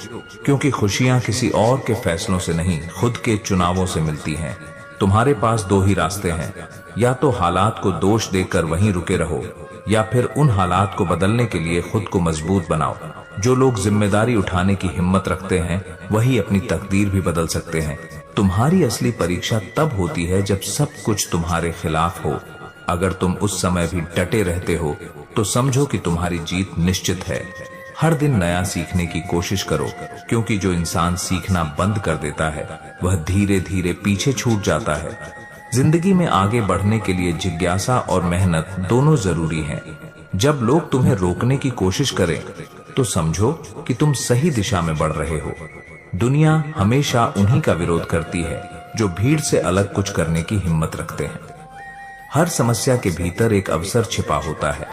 क्योंकि खुशियां किसी और के फैसलों से नहीं खुद के चुनावों से मिलती हैं। तुम्हारे पास दो ही रास्ते हैं, या तो हालात को दोष देकर वहीं रुके रहो या फिर उन हालात को बदलने के लिए खुद को मजबूत बनाओ। जो लोग जिम्मेदारी उठाने की हिम्मत रखते हैं वही अपनी तकदीर भी बदल सकते हैं। तुम्हारी असली परीक्षा तब होती है जब सब कुछ तुम्हारे खिलाफ हो। अगर तुम उस समय भी डटे रहते हो तो समझो कि तुम्हारी जीत निश्चित है। हर दिन नया सीखने की कोशिश करो, क्योंकि जो इंसान सीखना बंद कर देता है वह धीरे धीरे पीछे छूट जाता है। जिंदगी में आगे बढ़ने के लिए जिज्ञासा और मेहनत दोनों जरूरी हैं। जब लोग तुम्हें रोकने की कोशिश करें तो समझो कि तुम सही दिशा में बढ़ रहे हो। दुनिया हमेशा उन्हीं का विरोध करती है जो भीड़ से अलग कुछ करने की हिम्मत रखते हैं। हर समस्या के भीतर एक अवसर छिपा होता है,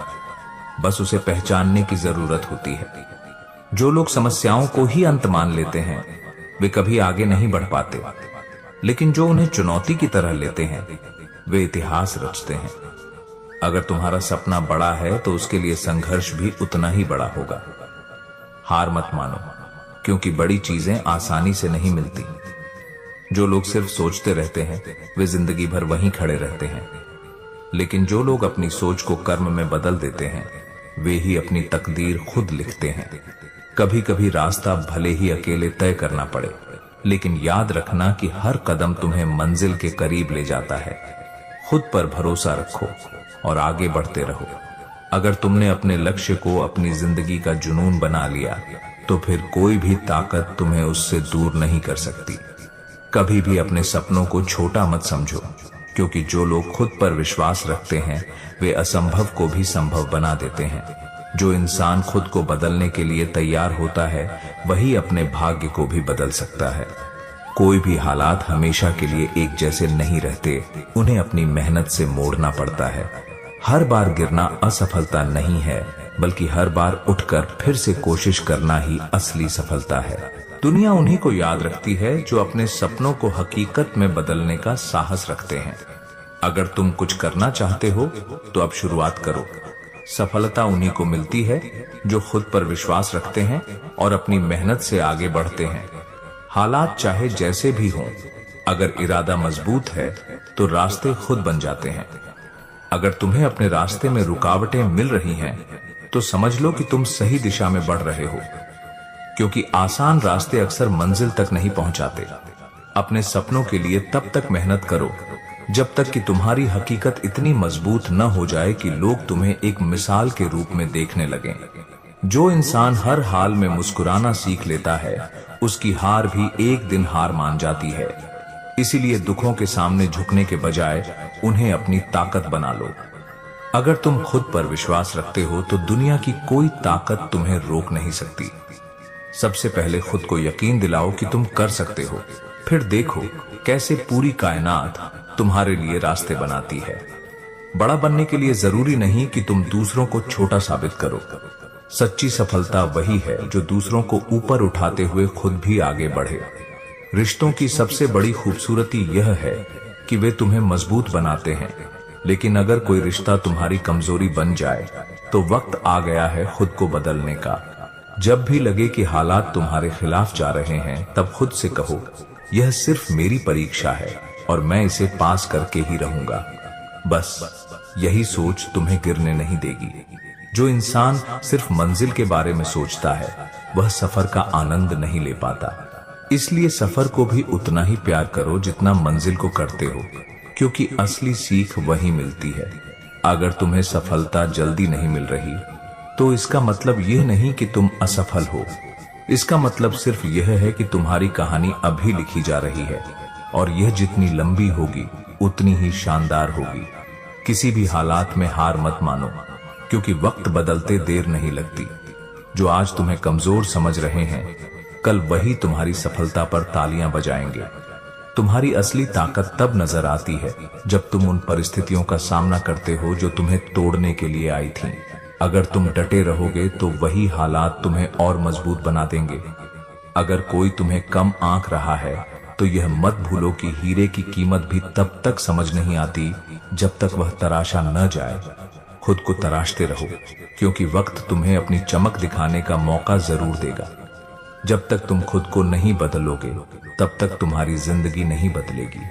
बस उसे पहचानने की जरूरत होती है। जो लोग समस्याओं को ही अंत मान लेते हैं वे कभी आगे नहीं बढ़ पाते, लेकिन जो उन्हें चुनौती की तरह लेते हैं वे इतिहास रचते हैं। अगर तुम्हारा सपना बड़ा है तो उसके लिए संघर्ष भी उतना ही बड़ा होगा। हार मत मानो, क्योंकि बड़ी चीजें आसानी से नहीं मिलती। जो लोग सिर्फ सोचते रहते हैं वे जिंदगी भर वहीं खड़े रहते हैं, लेकिन जो लोग अपनी सोच को कर्म में बदल देते हैं वे ही अपनी तकदीर खुद लिखते हैं। कभी कभी रास्ता भले ही अकेले तय करना पड़े, लेकिन याद रखना कि हर कदम तुम्हें मंजिल के करीब ले जाता है। खुद पर भरोसा रखो और आगे बढ़ते रहो। अगर तुमने अपने लक्ष्य को अपनी जिंदगी का जुनून बना लिया तो फिर कोई भी ताकत तुम्हें उससे दूर नहीं कर सकती। कभी भी अपने सपनों को छोटा मत समझो, क्योंकि जो लोग खुद पर विश्वास रखते हैं वे असंभव को भी संभव बना देते हैं। जो इंसान खुद को बदलने के लिए तैयार होता है वही अपने भाग्य को भी बदल सकता है। कोई भी हालात हमेशा के लिए एक जैसे नहीं रहते, उन्हें अपनी मेहनत से मोड़ना पड़ता है। हर बार गिरना असफलता नहीं है, बल्कि हर बार उठकर फिर से कोशिश करना ही असली सफलता है। दुनिया उन्हीं को याद रखती है जो अपने सपनों को हकीकत में बदलने का साहस रखते हैं। अगर तुम कुछ करना चाहते हो तो अब शुरुआत करो। सफलता उन्हीं को मिलती है जो खुद पर विश्वास रखते हैं और अपनी मेहनत से आगे बढ़ते हैं। हालात चाहे जैसे भी हों, अगर इरादा मजबूत है तो रास्ते खुद बन जाते हैं। अगर तुम्हें अपने रास्ते में रुकावटें मिल रही हैं, तो समझ लो कि तुम सही दिशा में बढ़ रहे हो, क्योंकि आसान रास्ते अक्सर मंजिल तक नहीं पहुंचाते। अपने सपनों के लिए तब तक मेहनत करो जब तक कि तुम्हारी हकीकत इतनी मजबूत न हो जाए कि लोग तुम्हें एक मिसाल के रूप में देखने लगें। जो इंसान हर हाल में मुस्कुराना सीख लेता है, उसकी हार भी एक दिन हार मान जाती है। इसीलिए दुखों के सामने झुकने के बजाय उन्हें अपनी ताकत बना लो। अगर तुम खुद पर विश्वास रखते हो तो दुनिया की कोई ताकत तुम्हें रोक नहीं सकती। सबसे पहले खुद को यकीन दिलाओ कि तुम कर सकते हो, फिर देखो कैसे पूरी कायनात तुम्हारे लिए रास्ते बनाती है। बड़ा बनने के लिए जरूरी नहीं कि तुम दूसरों को छोटा साबित करो। सच्ची सफलता वही है जो दूसरों को ऊपर उठाते हुए खुद भी आगे बढ़े। रिश्तों की सबसे बड़ी खूबसूरती यह है कि वे तुम्हें मजबूत बनाते हैं, लेकिन अगर कोई रिश्ता तुम्हारी कमजोरी बन जाए तो वक्त आ गया है खुद को बदलने का। जब भी लगे कि हालात तुम्हारे खिलाफ जा रहे हैं, तब खुद से कहो, यह सिर्फ मेरी परीक्षा है और मैं इसे पास करके ही रहूंगा। बस यही सोच तुम्हें गिरने नहीं देगी। जो इंसान सिर्फ मंजिल के बारे में सोचता है, वह सफर का आनंद नहीं ले पाता। इसलिए सफर को भी उतना ही प्यार करो जितना मंजिल को करते हो, क्योंकि असली सीख वही मिलती है। अगर तुम्हें सफलता जल्दी नहीं मिल रही, तो इसका मतलब यह नहीं कि तुम असफल हो। इसका मतलब सिर्फ यह है कि तुम्हारी कहानी अभी लिखी जा रही है, और यह जितनी लंबी होगी उतनी ही शानदार होगी। किसी भी हालात में हार मत मानो, क्योंकि वक्त बदलते देर नहीं लगती। जो आज तुम्हें कमजोर समझ रहे हैं, कल वही तुम्हारी सफलता पर तालियां बजाएंगे। तुम्हारी असली ताकत तब नजर आती है जब तुम उन परिस्थितियों का सामना करते हो जो तुम्हें तोड़ने के लिए आई थीं। अगर तुम डटे रहोगे तो वही हालात तुम्हें और मजबूत बना देंगे। अगर कोई तुम्हें कम आंक रहा है, तो यह मत भूलो कि हीरे की कीमत भी तब तक समझ नहीं आती जब तक वह तराशा न जाए। खुद को तराशते रहो, क्योंकि वक्त तुम्हें अपनी चमक दिखाने का मौका जरूर देगा। जब तक तुम खुद को नहीं बदलोगे, तब तक तुम्हारी जिंदगी नहीं बदलेगी।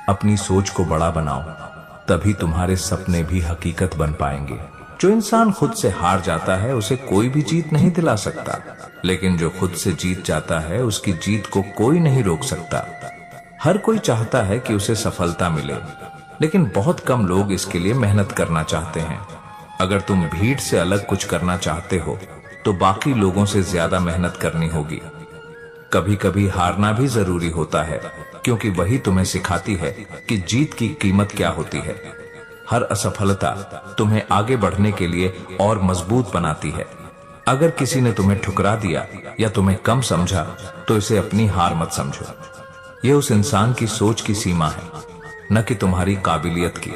अपनी सोच को बड़ा बनाओ, तभी तुम्हारे सपने भी हकीकत बन पाएंगे। जो इंसान खुद से हार जाता है, उसे कोई भी जीत नहीं दिला सकता, लेकिन जो खुद से जीत जाता है, उसकी जीत को कोई नहीं रोक सकता। हर कोई चाहता है कि उसे सफलता मिले, लेकिन बहुत कम लोग इसके लिए मेहनत करना चाहते हैं। अगर तुम भीड़ से अलग कुछ करना चाहते हो, तो बाकी लोगों से ज्यादा मेहनत करनी होगी। कभी कभी हारना भी जरूरी होता है, क्योंकि वही तुम्हें सिखाती है कि जीत की कीमत क्या होती है। हर असफलता तुम्हें आगे बढ़ने के लिए और मजबूत बनाती है। अगर किसी ने तुम्हें ठुकरा दिया या तुम्हें कम समझा, तो इसे अपनी हार मत समझो। यह उस इंसान की सोच की सीमा है, न कि तुम्हारी काबिलियत की।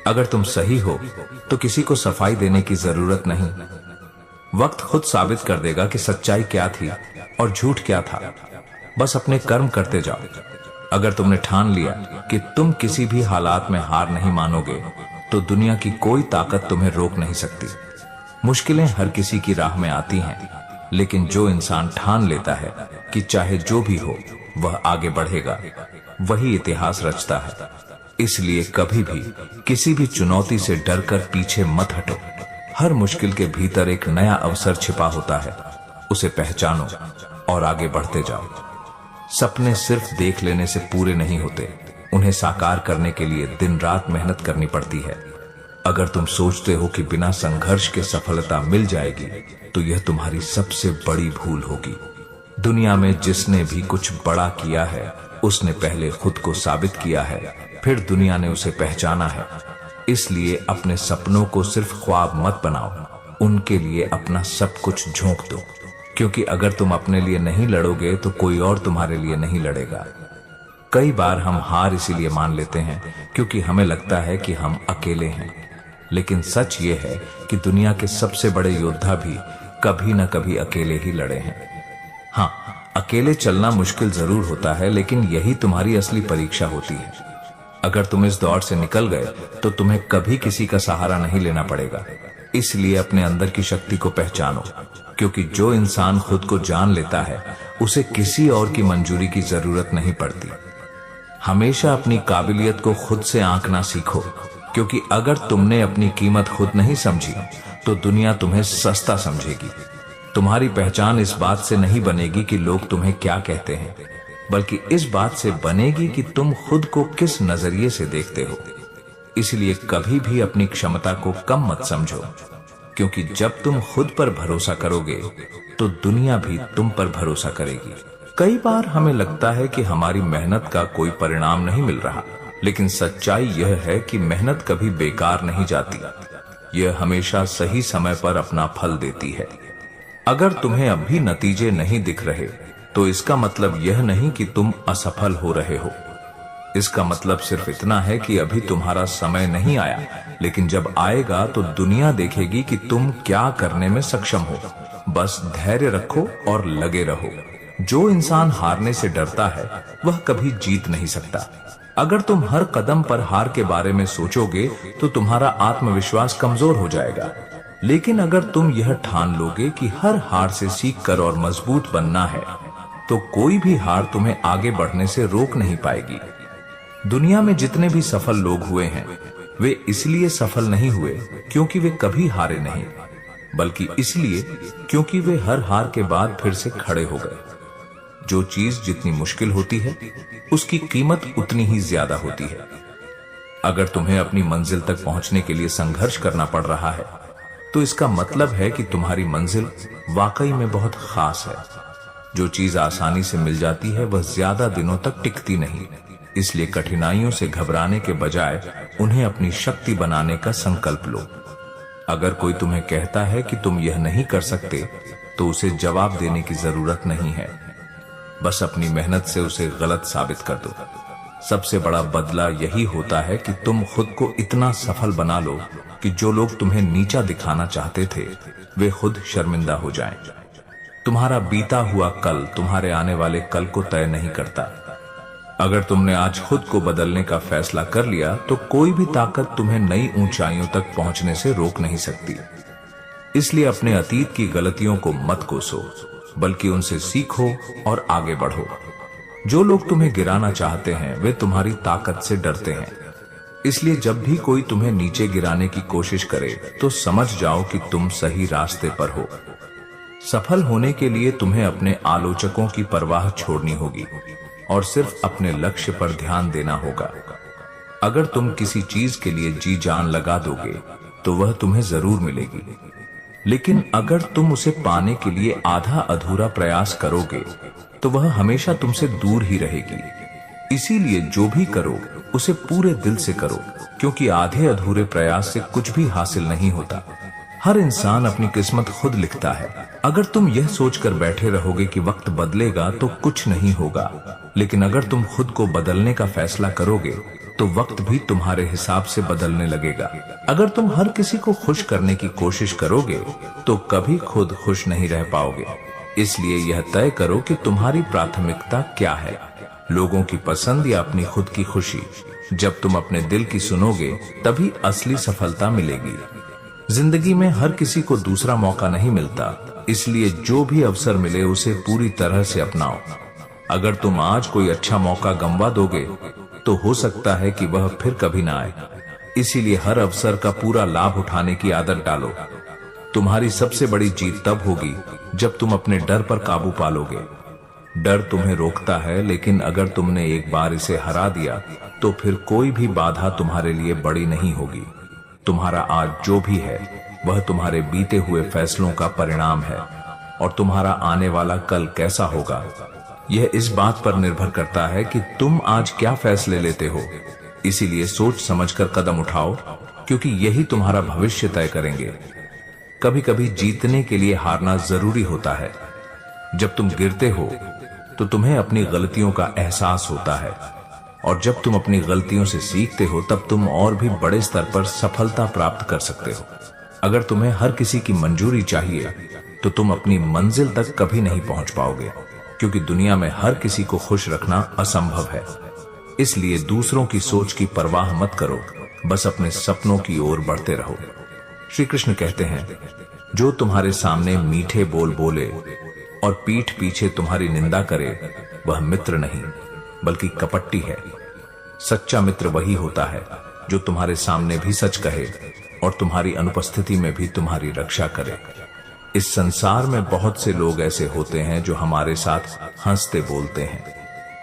अगर तुम सही हो, तो किसी को सफाई देने की जरूरत नहीं। वक्त खुद साबित कर देगा कि सच्चाई क्या थी और झूठ क्या था। बस अपने कर्म करते जाओ। अगर तुमने ठान लिया कि तुम किसी भी हालात में हार नहीं मानोगे, तो दुनिया की कोई ताकत तुम्हें रोक नहीं सकती। मुश्किलें हर किसी की राह में आती हैं, लेकिन जो इंसान ठान लेता है कि चाहे जो भी हो वह आगे बढ़ेगा, वही इतिहास रचता है। इसलिए कभी भी किसी भी चुनौती से डरकर पीछे मत हटो। हर मुश्किल के भीतर एक नया अवसर छिपा होता है, उसे पहचानो और आगे बढ़ते जाओ। सपने सिर्फ देख लेने से पूरे नहीं होते, उन्हें साकार करने के लिए दिन रात मेहनत करनी पड़ती है। अगर तुम सोचते हो कि बिना संघर्ष के सफलता मिल जाएगी, तो यह तुम्हारी सबसे बड़ी भूल होगी। दुनिया में जिसने भी कुछ बड़ा किया है, उसने पहले खुद को साबित किया है, फिर दुनिया ने उसे पहचाना है। इसलिए अपने सपनों को सिर्फ ख्वाब मत बनाओ, उनके लिए अपना सब कुछ झोंक दो। क्योंकि अगर तुम अपने लिए नहीं लड़ोगे, तो कोई और तुम्हारे लिए नहीं लड़ेगा। कई बार हम हार इसीलिए मान लेते हैं क्योंकि हमें लगता है कि हम अकेले हैं, लेकिन सच ये है कि दुनिया के सबसे बड़े योद्धा भी कभी न कभी अकेले ही लड़े हैं। हाँ, अकेले चलना मुश्किल जरूर होता है, लेकिन यही तुम्हारी असली परीक्षा होती है। अगर तुम इस दौर से निकल गए तो तुम्हें कभी किसी का सहारा नहीं लेना पड़ेगा। इसलिए अपने अंदर की शक्ति को पहचानो, क्योंकि जो इंसान खुद को जान लेता है उसे किसी और की मंजूरी की जरूरत नहीं पड़ती। हमेशा अपनी काबिलियत को खुद से आंकना सीखो, क्योंकि अगर तुमने अपनी कीमत खुद नहीं समझी तो दुनिया तुम्हें सस्ता समझेगी। तुम्हारी पहचान इस बात से नहीं बनेगी कि लोग तुम्हें क्या कहते हैं, बल्कि इस बात से बनेगी कि तुम खुद को किस नजरिए से देखते हो। इसलिए कभी भी अपनी क्षमता को कम मत समझो, क्योंकि जब तुम खुद पर भरोसा करोगे तो दुनिया भी तुम पर भरोसा करेगी। कई बार हमें लगता है कि हमारी मेहनत का कोई परिणाम नहीं मिल रहा, लेकिन सच्चाई यह है कि मेहनत कभी बेकार नहीं जाती। यह हमेशा सही समय पर अपना फल देती है। अगर तुम्हें अब भी नतीजे नहीं दिख रहे तो इसका मतलब यह नहीं कि तुम असफल हो रहे हो। इसका मतलब सिर्फ इतना है कि अभी तुम्हारा समय नहीं आया, लेकिन जब आएगा तो दुनिया देखेगी कि तुम क्या करने में सक्षम हो। बस धैर्य रखो और लगे रहो। जो इंसान हारने से डरता है वह कभी जीत नहीं सकता। अगर तुम हर कदम पर हार के बारे में सोचोगे तो तुम्हारा आत्मविश्वास कमजोर हो जाएगा। लेकिन अगर तुम यह ठान लोगे कि हर हार से सीखकर और मजबूत बनना है, तो कोई भी हार तुम्हें आगे बढ़ने से रोक नहीं पाएगी। दुनिया में जितने भी सफल लोग हुए हैं वे इसलिए सफल नहीं हुए क्योंकि वे कभी हारे नहीं, बल्कि इसलिए क्योंकि वे हर हार के बाद फिर से खड़े हो गए। जो चीज जितनी मुश्किल होती है उसकी कीमत उतनी ही ज्यादा होती है। अगर तुम्हें अपनी मंजिल तक पहुंचने के लिए संघर्ष करना पड़ रहा है तो इसका मतलब है कि तुम्हारी मंजिल वाकई में बहुत खास है। जो चीज आसानी से मिल जाती है वह ज्यादा दिनों तक टिकती नहीं। इसलिए कठिनाइयों से घबराने के बजाय उन्हें अपनी शक्ति बनाने का संकल्प लो। अगर कोई तुम्हें कहता है कि तुम यह नहीं कर सकते तो उसे जवाब देने की जरूरत नहीं है। बस अपनी मेहनत से उसे गलत साबित कर दो। सबसे बड़ा बदला यही होता है कि तुम खुद को इतना सफल बना लो कि जो लोग तुम्हें नीचा दिखाना चाहते थे वे खुद शर्मिंदा हो जाएं। तुम्हारा बीता हुआ कल तुम्हारे आने वाले कल को तय नहीं करता। अगर तुमने आज खुद को बदलने का फैसला कर लिया तो कोई भी ताकत तुम्हें नई ऊंचाइयों तक पहुंचने से रोक नहीं सकती। इसलिए अपने अतीत की गलतियों को मत कोसो, बल्कि उनसे सीखो और आगे बढ़ो। जो लोग तुम्हें गिराना चाहते हैं वे तुम्हारी ताकत से डरते हैं। इसलिए जब भी कोई तुम्हें नीचे गिराने की कोशिश करे तो समझ जाओ कि तुम सही रास्ते पर हो। सफल होने के लिए तुम्हें अपने आलोचकों की परवाह छोड़नी होगी और सिर्फ अपने लक्ष्य पर ध्यान देना होगा। अगर तुम किसी चीज के लिए जी जान लगा दोगे तो वह तुम्हें जरूर मिलेगी, लेकिन अगर तुम उसे पाने के लिए आधा अधूरा प्रयास करोगे तो वह हमेशा तुमसे दूर ही रहेगी। इसीलिए जो भी करो उसे पूरे दिल से करो, क्योंकि आधे अधूरे प्रयास से कुछ भी हासिल नहीं होता। हर इंसान अपनी किस्मत खुद लिखता है। अगर तुम यह सोचकर बैठे रहोगे कि वक्त बदलेगा तो कुछ नहीं होगा, लेकिन अगर तुम खुद को बदलने का फैसला करोगे तो वक्त भी तुम्हारे हिसाब से बदलने लगेगा। अगर तुम हर किसी को खुश करने की कोशिश करोगे तो कभी खुद खुश नहीं रह पाओगे। इसलिए यह तय करो कि तुम्हारी प्राथमिकता क्या है, लोगों की पसंद या अपनी खुद की खुशी। जब तुम अपने दिल की सुनोगे तभी असली सफलता मिलेगी। जिंदगी में हर किसी को दूसरा मौका नहीं मिलता, इसलिए जो भी अवसर मिले उसे पूरी तरह से अपनाओ। अगर तुम आज कोई अच्छा मौका गंवा दोगे तो हो सकता है कि वह फिर कभी ना आए। इसीलिए हर अवसर का पूरा लाभ उठाने की आदत डालो। तुम्हारी सबसे बड़ी जीत तब होगी जब तुम अपने डर पर काबू पालोगे। डर तुम्हें रोकता है, लेकिन अगर तुमने एक बार इसे हरा दिया तो फिर कोई भी बाधा तुम्हारे लिए बड़ी नहीं होगी। तुम्हारा आज जो भी है वह तुम्हारे बीते हुए फैसलों का परिणाम है, और तुम्हारा आने वाला कल कैसा होगा यह इस बात पर निर्भर करता है कि तुम आज क्या फैसले लेते हो। इसीलिए सोच समझकर कदम उठाओ, क्योंकि यही तुम्हारा भविष्य तय करेंगे। कभी कभी जीतने के लिए हारना जरूरी होता है। जब तुम गिरते हो तो तुम्हें अपनी गलतियों का एहसास होता है, और जब तुम अपनी गलतियों से सीखते हो तब तुम और भी बड़े स्तर पर सफलता प्राप्त कर सकते हो। अगर तुम्हें हर किसी की मंजूरी चाहिए तो तुम अपनी मंजिल तक कभी नहीं पहुंच पाओगे, क्योंकि दुनिया में हर किसी को खुश रखना असंभव है। इसलिए दूसरों की सोच की परवाह मत करो, बस अपने सपनों की ओर बढ़ते रहो। श्री कृष्ण कहते हैं, जो तुम्हारे सामने मीठे बोल बोले और पीठ पीछे तुम्हारी निंदा करे, वह मित्र नहीं बल्कि कपटी है। सच्चा मित्र वही होता है जो तुम्हारे सामने भी सच कहे और तुम्हारी अनुपस्थिति में भी तुम्हारी रक्षा करे। इस संसार में बहुत से लोग ऐसे होते हैं जो हमारे साथ हंसते बोलते हैं,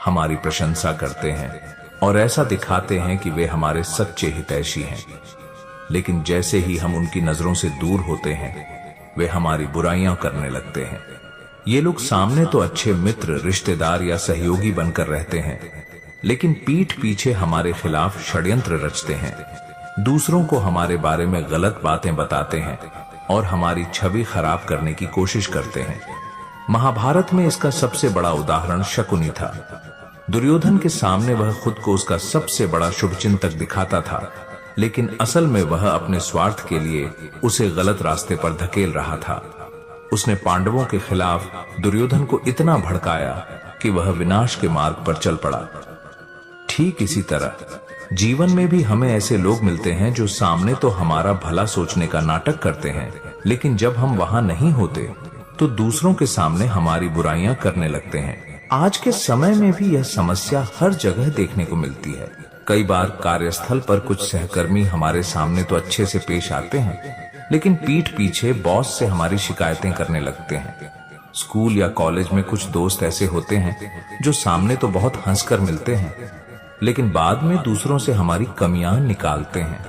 हमारी प्रशंसा करते हैं और ऐसा दिखाते हैं कि वे हमारे सच्चे हितैषी हैं, लेकिन जैसे ही हम उनकी नजरों से दूर होते हैं, वे हमारी बुराइयां करने लगते हैं। ये लोग सामने तो अच्छे मित्र, रिश्तेदार या सहयोगी बनकर रहते हैं, लेकिन पीठ पीछे हमारे खिलाफ षड्यंत्र रचते हैं, दूसरों को हमारे बारे में गलत बातें बताते हैं और हमारी छवि खराब करने की कोशिश करते हैं। महाभारत में इसका सबसे बड़ा उदाहरण शकुनी था। दुर्योधन के सामने वह खुद को उसका सबसे बड़ा शुभचिंतक दिखाता था, लेकिन असल में वह अपने स्वार्थ के लिए उसे गलत रास्ते पर धकेल रहा था। उसने पांडवों के खिलाफ दुर्योधन को इतना भड़काया कि वह विनाश के मार्ग पर चल पड़ा। ठीक इसी तरह जीवन में भी हमें ऐसे लोग मिलते हैं जो सामने तो हमारा भला सोचने का नाटक करते हैं, लेकिन जब हम वहां नहीं होते तो दूसरों के सामने हमारी बुराइयां करने लगते हैं। आज के समय में भी यह समस्या हर जगह देखने को मिलती है। कई बार कार्यस्थल पर कुछ सहकर्मी हमारे सामने तो अच्छे से पेश आते हैं, लेकिन पीठ पीछे बॉस से हमारी शिकायतें करने लगते हैं। स्कूल या कॉलेज में कुछ दोस्त ऐसे होते हैं जो सामने तो बहुत हंसकर मिलते हैं, लेकिन बाद में दूसरों से हमारी कमियां निकालते हैं।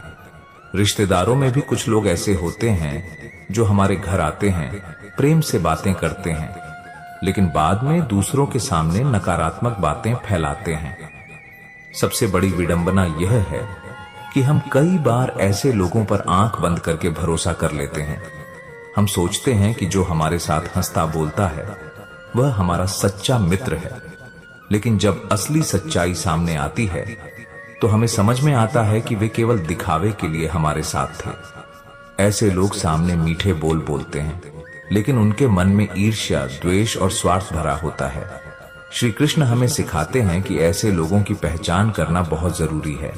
रिश्तेदारों में भी कुछ लोग ऐसे होते हैं जो हमारे घर आते हैं, प्रेम से बातें करते हैं, लेकिन बाद में दूसरों के सामने नकारात्मक बातें फैलाते हैं। सबसे बड़ी विडंबना यह है कि हम कई बार ऐसे लोगों पर आंख बंद करके भरोसा कर लेते हैं। हम सोचते हैं कि जो हमारे साथ हंसता बोलता है वह हमारा सच्चा मित्र है, लेकिन जब असली सच्चाई सामने आती है तो हमें समझ में आता है कि वे केवल दिखावे के लिए हमारे साथ थे। ऐसे लोग सामने मीठे बोल बोलते हैं, लेकिन उनके मन में ईर्ष्या, द्वेष और स्वार्थ भरा होता है। श्री कृष्ण हमें सिखाते हैं कि ऐसे लोगों की पहचान करना बहुत जरूरी है।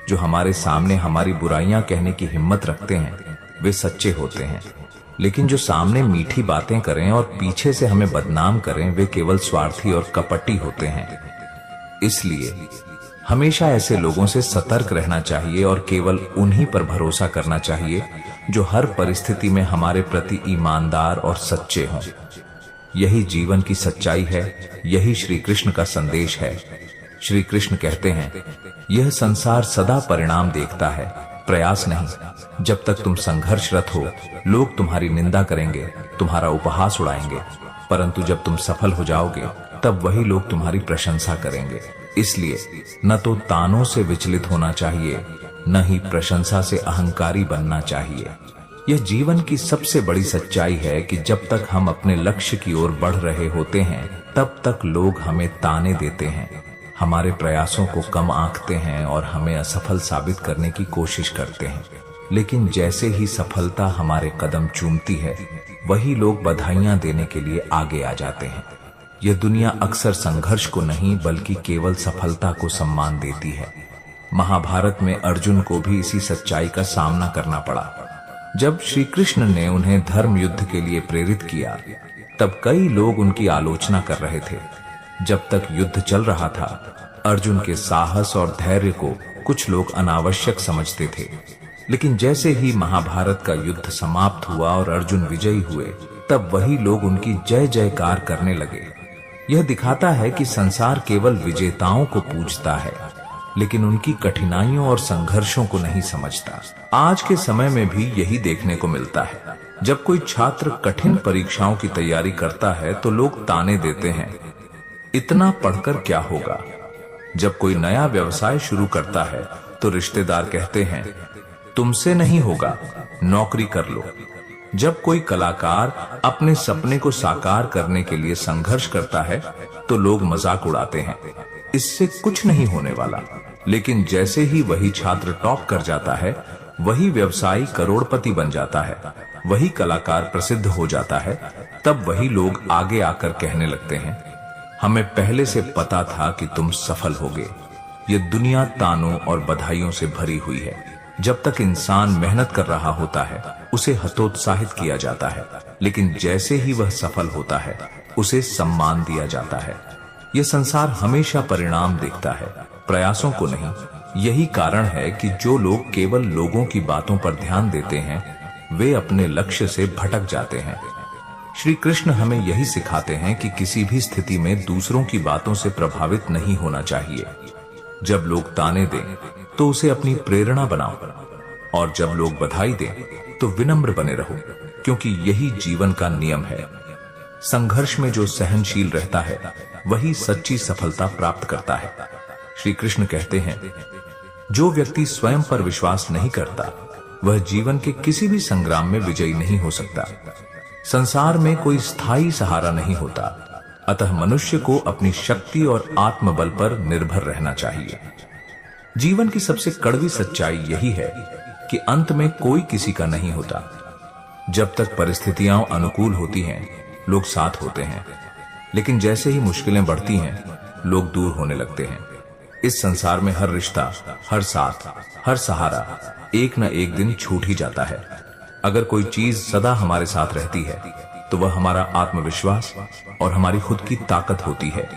जो हमारे सामने हमारी बुराइयां कहने की हिम्मत रखते हैं वे सच्चे होते हैं, लेकिन जो सामने मीठी बातें करें और पीछे से हमें बदनाम करें वे केवल स्वार्थी और कपटी होते हैं। इसलिए हमेशा ऐसे लोगों से सतर्क रहना चाहिए और केवल उन्हीं पर भरोसा करना चाहिए जो हर परिस्थिति में हमारे प्रति ईमानदार और सच्चे हों। यही जीवन की सच्चाई है, यही श्री कृष्ण का संदेश है। श्री कृष्ण कहते हैं, यह संसार सदा परिणाम देखता है, प्रयास नहीं। जब तक तुम संघर्षरत हो, लोग तुम्हारी निंदा करेंगे, तुम्हारा उपहास उड़ाएंगे, परंतु जब तुम सफल हो जाओगे तब वही लोग तुम्हारी प्रशंसा करेंगे। इसलिए न तो तानों से विचलित होना चाहिए, न ही प्रशंसा से अहंकारी बनना चाहिए। यह जीवन की सबसे बड़ी सच्चाई है कि जब तक हम अपने लक्ष्य की ओर बढ़ रहे होते हैं तब तक लोग हमें ताने देते हैं, हमारे प्रयासों को कम आंकते हैं और हमें असफल साबित करने की कोशिश करते हैं। लेकिन जैसे ही सफलता हमारे कदम चूमती है, वही लोग बधाइयां देने के लिए आगे आ जाते हैं। यह दुनिया अक्सर संघर्ष को नहीं बल्कि केवल सफलता को सम्मान देती है। महाभारत में अर्जुन को भी इसी सच्चाई का सामना करना पड़ा। जब श्री कृष्ण ने उन्हें धर्म युद्ध के लिए प्रेरित किया तब कई लोग उनकी आलोचना कर रहे थे। जब तक युद्ध चल रहा था, अर्जुन के साहस और धैर्य को कुछ लोग अनावश्यक समझते थे, लेकिन जैसे ही महाभारत का युद्ध समाप्त हुआ और अर्जुन विजयी हुए, तब वही लोग उनकी जय जयकार करने लगे। यह दिखाता है कि संसार केवल विजेताओं को पूजता है, लेकिन उनकी कठिनाइयों और संघर्षों को नहीं समझता। आज के समय में भी यही देखने को मिलता है। जब कोई छात्र कठिन परीक्षाओं की तैयारी करता है तो लोग ताने देते हैं, इतना पढ़कर क्या होगा। जब कोई नया व्यवसाय शुरू करता है तो रिश्तेदार कहते हैं, तुमसे नहीं होगा, नौकरी कर लो। जब कोई कलाकार अपने सपने को साकार करने के लिए संघर्ष करता है तो लोग मजाक उड़ाते हैं, इससे कुछ नहीं होने वाला। लेकिन जैसे ही वही छात्र टॉप कर जाता है, वही व्यवसायी करोड़पति बन जाता है, वही कलाकार प्रसिद्ध हो जाता है, तब वही लोग आगे आकर कहने लगते हैं, हमें पहले से पता था कि तुम सफल होगे। ये दुनिया तानों और बधाइयों से भरी हुई है। जब तक इंसान मेहनत कर रहा होता है उसे हतोत्साहित किया जाता है, लेकिन जैसे ही वह सफल होता है उसे सम्मान दिया जाता है। यह संसार हमेशा परिणाम देखता है, प्रयासों को नहीं। यही कारण है कि जो लोग केवल लोगों की बातों पर ध्यान देते हैं वे अपने लक्ष्य से भटक जाते हैं। श्री कृष्ण हमें यही सिखाते हैं कि किसी भी स्थिति में दूसरों की बातों से प्रभावित नहीं होना चाहिए। जब लोग ताने दें तो उसे अपनी प्रेरणा बनाओ, और जब लोग बधाई दें तो विनम्र बने रहो, क्योंकि यही जीवन का नियम है। संघर्ष में जो सहनशील रहता है वही सच्ची सफलता प्राप्त करता है। श्री कृष्ण कहते हैं, जो व्यक्ति स्वयं पर विश्वास नहीं करता वह जीवन के किसी भी संग्राम में विजयी नहीं हो सकता। संसार में कोई स्थायी सहारा नहीं होता, अतः मनुष्य को अपनी शक्ति और आत्मबल पर निर्भर रहना चाहिए। जीवन की सबसे कड़वी सच्चाई यही है कि अंत में कोई किसी का नहीं होता। जब तक परिस्थितियां अनुकूल होती हैं लोग साथ होते हैं, लेकिन जैसे ही मुश्किलें बढ़ती हैं लोग दूर होने लगते हैं। इस संसार में हर रिश्ता, हर साथ, हर सहारा एक न एक दिन छूट ही जाता है। अगर कोई चीज सदा हमारे साथ रहती है तो वह हमारा आत्मविश्वास और हमारी खुद की ताकत होती है।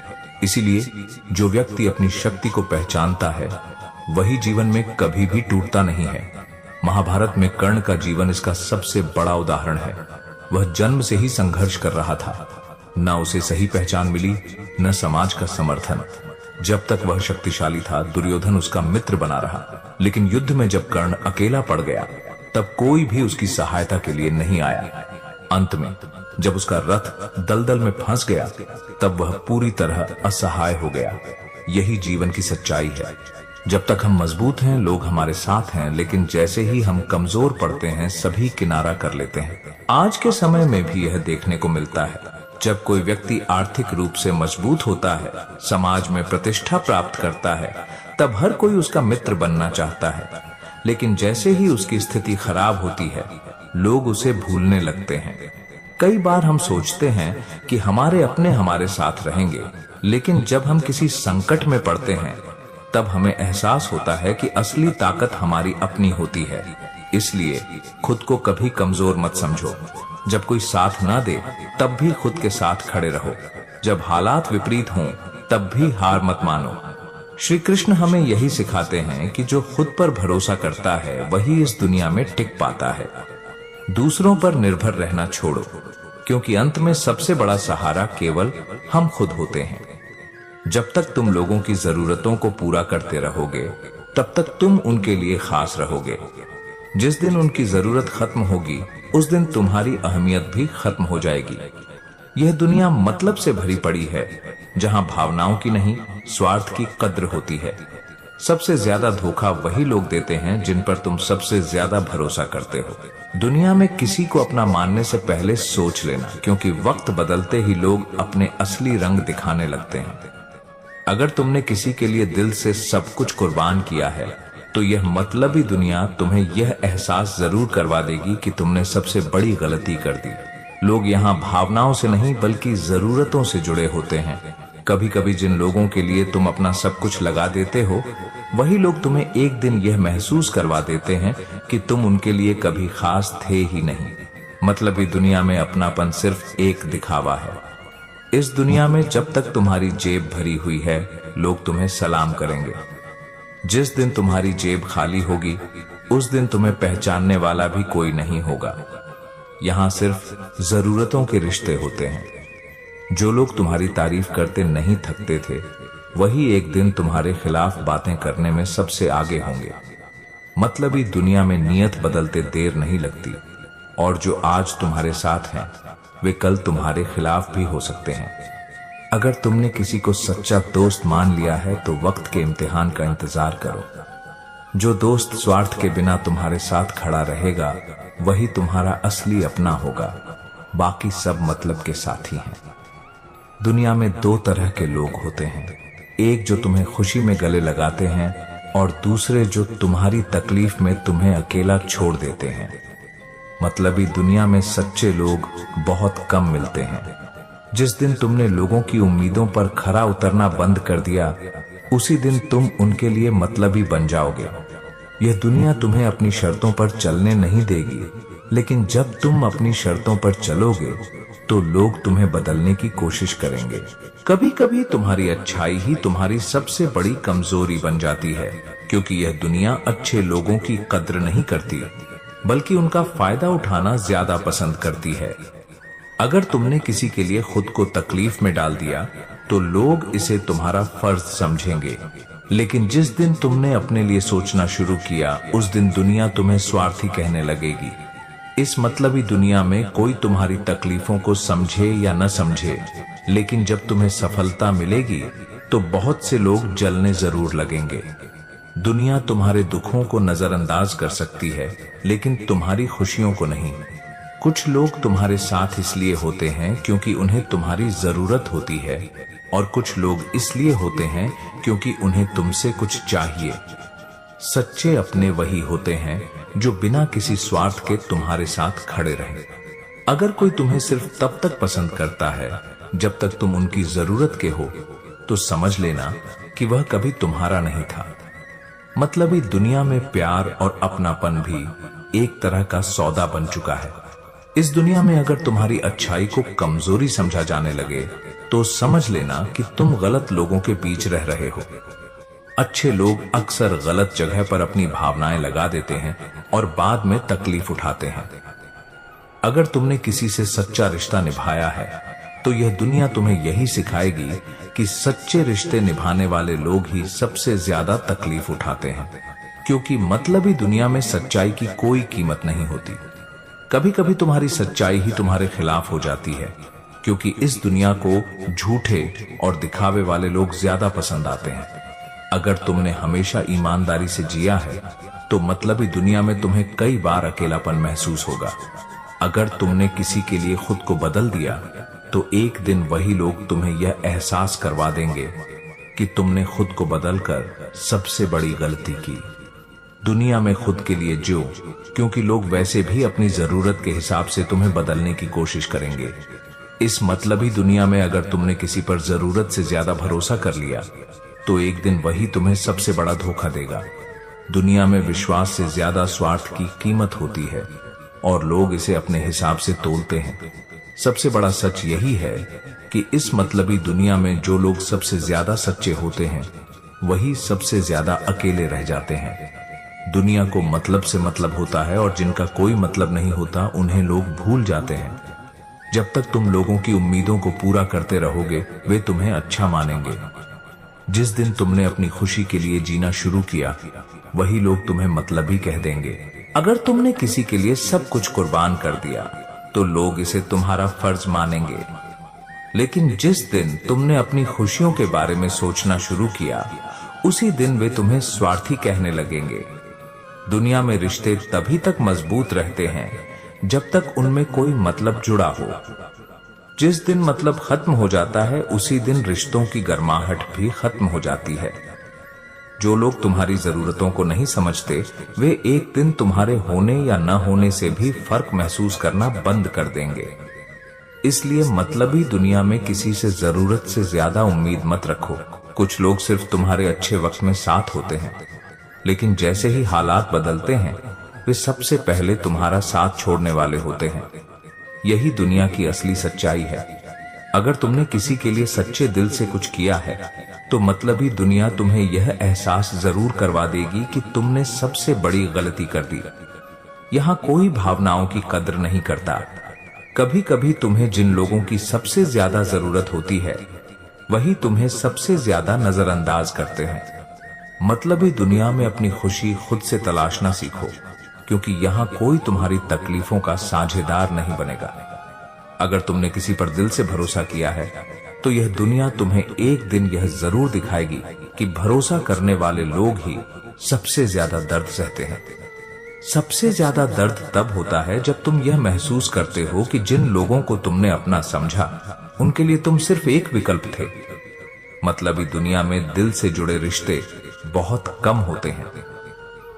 इसीलिए जो व्यक्ति अपनी शक्ति को पहचानता है वही जीवन में कभी भी टूटता नहीं है। महाभारत में कर्ण का जीवन इसका सबसे बड़ा उदाहरण है। वह जन्म से ही संघर्ष कर रहा था, न उसे सही पहचान मिली न समाज का समर्थन। जब तक वह शक्तिशाली था दुर्योधन उसका मित्र बना रहा, लेकिन युद्ध में जब कर्ण अकेला पड़ गया तब कोई भी उसकी सहायता के लिए नहीं आया। अंत में जब उसका रथ दलदल में फंस गया तब वह पूरी तरह असहाय हो गया। यही जीवन की सच्चाई है। जब तक हम मजबूत हैं लोग हमारे साथ हैं, लेकिन जैसे ही हम कमजोर पड़ते हैं सभी किनारा कर लेते हैं। आज के समय में भी यह देखने को मिलता है। जब कोई व्यक्ति आर्थिक रूप से मजबूत होता है, समाज में प्रतिष्ठा प्राप्त करता है, तब हर कोई उसका मित्र बनना चाहता है। लेकिन जैसे ही उसकी स्थिति खराब होती है लोग उसे भूलने लगते हैं। कई बार हम सोचते हैं कि हमारे अपने हमारे साथ रहेंगे, लेकिन जब हम किसी संकट में पड़ते हैं तब हमें एहसास होता है कि असली ताकत हमारी अपनी होती है। इसलिए खुद को कभी कमजोर मत समझो। जब कोई साथ ना दे तब भी खुद के साथ खड़े रहो। जब हालात विपरीत हों तब भी हार मत मानो। श्री कृष्ण हमें यही सिखाते हैं कि जो खुद पर भरोसा करता है वही इस दुनिया में टिक पाता है। दूसरों पर निर्भर रहना छोड़ो, क्योंकि अंत में सबसे बड़ा सहारा केवल हम खुद होते हैं। जब तक तुम लोगों की जरूरतों को पूरा करते रहोगे तब तक तुम उनके लिए खास रहोगे। जिस दिन उनकी जरूरत खत्म होगी उस दिन तुम्हारी अहमियत भी खत्म हो जाएगी। यह दुनिया मतलब से भरी पड़ी है, जहां भावनाओं की नहीं स्वार्थ की कद्र होती है। सबसे ज्यादा धोखा वही लोग देते हैं जिन पर तुम सबसे ज्यादा भरोसा करते हो। दुनिया में किसी को अपना मानने से पहले सोच लेना, क्योंकि वक्त बदलते ही लोग अपने असली रंग दिखाने लगते हैं। अगर तुमने किसी के लिए दिल से सब कुछ कुर्बान किया है तो यह मतलबी दुनिया तुम्हें यह एहसास जरूर करवा देगी कि तुमने सबसे बड़ी गलती कर दी। लोग यहाँ भावनाओं से नहीं बल्कि जरूरतों से जुड़े होते हैं। कभी कभी जिन लोगों के लिए तुम अपना सब कुछ लगा देते हो वही लोग तुम्हें एक दिन यह महसूस करवा देते हैं कि तुम उनके लिए कभी खास थे ही नहीं। मतलबी दुनिया में अपनापन सिर्फ एक दिखावा है। इस दुनिया में जब तक तुम्हारी जेब भरी हुई है लोग तुम्हें सलाम करेंगे। जिस दिन तुम्हारी जेब खाली होगी उस दिन तुम्हें पहचानने वाला भी कोई नहीं होगा। यहाँ सिर्फ जरूरतों के रिश्ते होते हैं। जो लोग तुम्हारी तारीफ करते नहीं थकते थे वही एक दिन तुम्हारे खिलाफ बातें करने में सबसे आगे होंगे। मतलबी दुनिया में नियत बदलते देर नहीं लगती, और जो आज तुम्हारे साथ हैं वे कल तुम्हारे खिलाफ भी हो सकते हैं। अगर तुमने किसी को सच्चा दोस्त मान लिया है तो वक्त के इम्तिहान का इंतजार करो। जो दोस्त स्वार्थ के बिना तुम्हारे साथ खड़ा रहेगा वही तुम्हारा असली अपना होगा, बाकी सब मतलब के साथी हैं। दुनिया में दो तरह के लोग होते हैं, एक जो तुम्हें खुशी में गले लगाते हैं और दूसरे जो तुम्हारी तकलीफ में तुम्हें अकेला छोड़ देते हैं। मतलबी दुनिया में सच्चे लोग बहुत कम मिलते हैं। जिस दिन तुमने लोगों की उम्मीदों पर खरा उतरना बंद कर दिया उसी दिन तुम उनके लिए मतलबी बन जाओगे। यह दुनिया तुम्हें अपनी शर्तों पर चलने नहीं देगी, लेकिन जब तुम अपनी शर्तों पर चलोगे तो लोग तुम्हें बदलने की कोशिश करेंगे। कभी कभी तुम्हारी अच्छाई ही तुम्हारी सबसे बड़ी कमजोरी बन जाती है, क्योंकि यह दुनिया अच्छे लोगों की कद्र नहीं करती, बल्कि उनका फायदा उठाना ज्यादा पसंद करती है। अगर तुमने किसी के लिए खुद को तकलीफ में डाल दिया तो लोग इसे तुम्हारा फर्ज समझेंगे, लेकिन जिस दिन तुमने अपने लिए सोचना शुरू किया उस दिन दुनिया तुम्हें स्वार्थी कहने लगेगी। इस मतलबी दुनिया में कोई तुम्हारी तकलीफों को समझे या न समझे, लेकिन जब तुम्हें सफलता मिलेगी तो बहुत से लोग जलने जरूर लगेंगे। दुनिया तुम्हारे दुखों को नजरअंदाज कर सकती है, लेकिन तुम्हारी खुशियों को नहीं। कुछ लोग तुम्हारे साथ इसलिए होते हैं क्योंकि उन्हें तुम्हारी जरूरत होती है, और कुछ लोग इसलिए होते हैं क्योंकि उन्हें तुमसे कुछ चाहिए। सच्चे अपने वही होते हैं जो बिना किसी स्वार्थ के तुम्हारे साथ खड़े रहे। अगर कोई तुम्हें सिर्फ तब तक पसंद करता है जब तक तुम उनकी जरूरत के हो, तो समझ लेना कि वह कभी तुम्हारा नहीं था। मतलबी दुनिया में प्यार और अपनापन भी एक तरह का सौदा बन चुका है। इस दुनिया में अगर तुम्हारी अच्छाई को कमजोरी समझा जाने लगे तो समझ लेना कि तुम गलत लोगों के बीच रह रहे हो। अच्छे लोग अक्सर गलत जगह पर अपनी भावनाएं लगा देते हैं और बाद में तकलीफ उठाते हैं। अगर तुमने किसी से सच्चा रिश्ता निभाया है तो यह दुनिया तुम्हें यही सिखाएगी कि सच्चे रिश्ते निभाने वाले लोग ही सबसे ज्यादा तकलीफ उठाते हैं, क्योंकि मतलबी दुनिया में सच्चाई की कोई कीमत नहीं होती। कभी कभी तुम्हारी सच्चाई ही तुम्हारे खिलाफ हो जाती है, क्योंकि इस दुनिया को झूठे और दिखावे वाले लोग ज्यादा पसंद आते हैं। अगर तुमने हमेशा ईमानदारी से जिया है तो मतलबी दुनिया में तुम्हें कई बार अकेलापन महसूस होगा। अगर तुमने किसी के लिए खुद को बदल दिया तो एक दिन वही लोग तुम्हें यह एहसास करवा देंगे कि तुमने खुद को बदलकर सबसे बड़ी गलती की। दुनिया में खुद के लिए जियो, क्योंकि लोग वैसे भी अपनी जरूरत के हिसाब से तुम्हें बदलने की कोशिश करेंगे। इस मतलबी दुनिया में अगर तुमने किसी पर जरूरत से ज्यादा भरोसा कर लिया तो एक दिन वही तुम्हें सबसे बड़ा धोखा देगा। दुनिया में विश्वास से ज्यादा स्वार्थ की कीमत होती है और लोग इसे अपने हिसाब से तोलते हैं। सबसे बड़ा सच यही है कि इस मतलबी दुनिया में जो लोग सबसे ज्यादा सच्चे होते हैं वही सबसे ज्यादा अकेले रह जाते हैं। दुनिया को मतलब से मतलब होता है और जिनका कोई मतलब नहीं होता उन्हें लोग भूल जाते हैं। जब तक तुम लोगों की उम्मीदों को पूरा करते रहोगे वे तुम्हें अच्छा मानेंगे। जिस दिन तुमने अपनी खुशी के लिए जीना शुरू किया वही लोग तुम्हें मतलबी कह देंगे। अगर तुमने किसी के लिए सब कुछ कुर्बान कर दिया तो लोग इसे तुम्हारा फर्ज मानेंगे, लेकिन जिस दिन तुमने अपनी खुशियों के बारे में सोचना शुरू किया उसी दिन वे तुम्हें स्वार्थी कहने लगेंगे। दुनिया में रिश्ते तभी तक मजबूत रहते हैं जब तक उनमें कोई मतलब जुड़ा हो। जिस दिन मतलब खत्म हो जाता है उसी दिन रिश्तों की गर्माहट भी खत्म हो जाती है। जो लोग तुम्हारी जरूरतों को नहीं समझते वे एक दिन तुम्हारे होने या न होने से भी फर्क महसूस करना बंद कर देंगे। इसलिए मतलबी दुनिया में किसी से जरूरत से ज्यादा उम्मीद मत रखो। कुछ लोग सिर्फ तुम्हारे अच्छे वक्त में साथ होते हैं, लेकिन जैसे ही हालात बदलते हैं वे सबसे पहले तुम्हारा साथ छोड़ने वाले होते हैं। यही दुनिया की असली सच्चाई है। अगर तुमने किसी के लिए सच्चे दिल से कुछ किया है तो मतलबी दुनिया तुम्हें यह एहसास जरूर करवा देगी कि तुमने सबसे बड़ी गलती कर दी। यहाँ कोई भावनाओं की कद्र नहीं करता। कभी कभी तुम्हें जिन लोगों की सबसे ज्यादा जरूरत होती है वही तुम्हें सबसे ज्यादा नजरअंदाज करते हैं। मतलबी दुनिया में अपनी खुशी खुद से तलाशना सीखो, क्योंकि यहाँ कोई तुम्हारी तकलीफों का साझेदार नहीं बनेगा। अगर तुमने किसी पर दिल से भरोसा किया है तो यह दुनिया तुम्हें एक दिन यह जरूर दिखाएगी कि भरोसा करने वाले लोग ही सबसे ज्यादा दर्द सहते हैं। सबसे ज्यादा दर्द तब होता है जब तुम यह महसूस करते हो कि जिन लोगों को तुमने अपना समझा उनके लिए तुम सिर्फ एक विकल्प थे। मतलबी दुनिया में दिल से जुड़े रिश्ते बहुत कम होते हैं।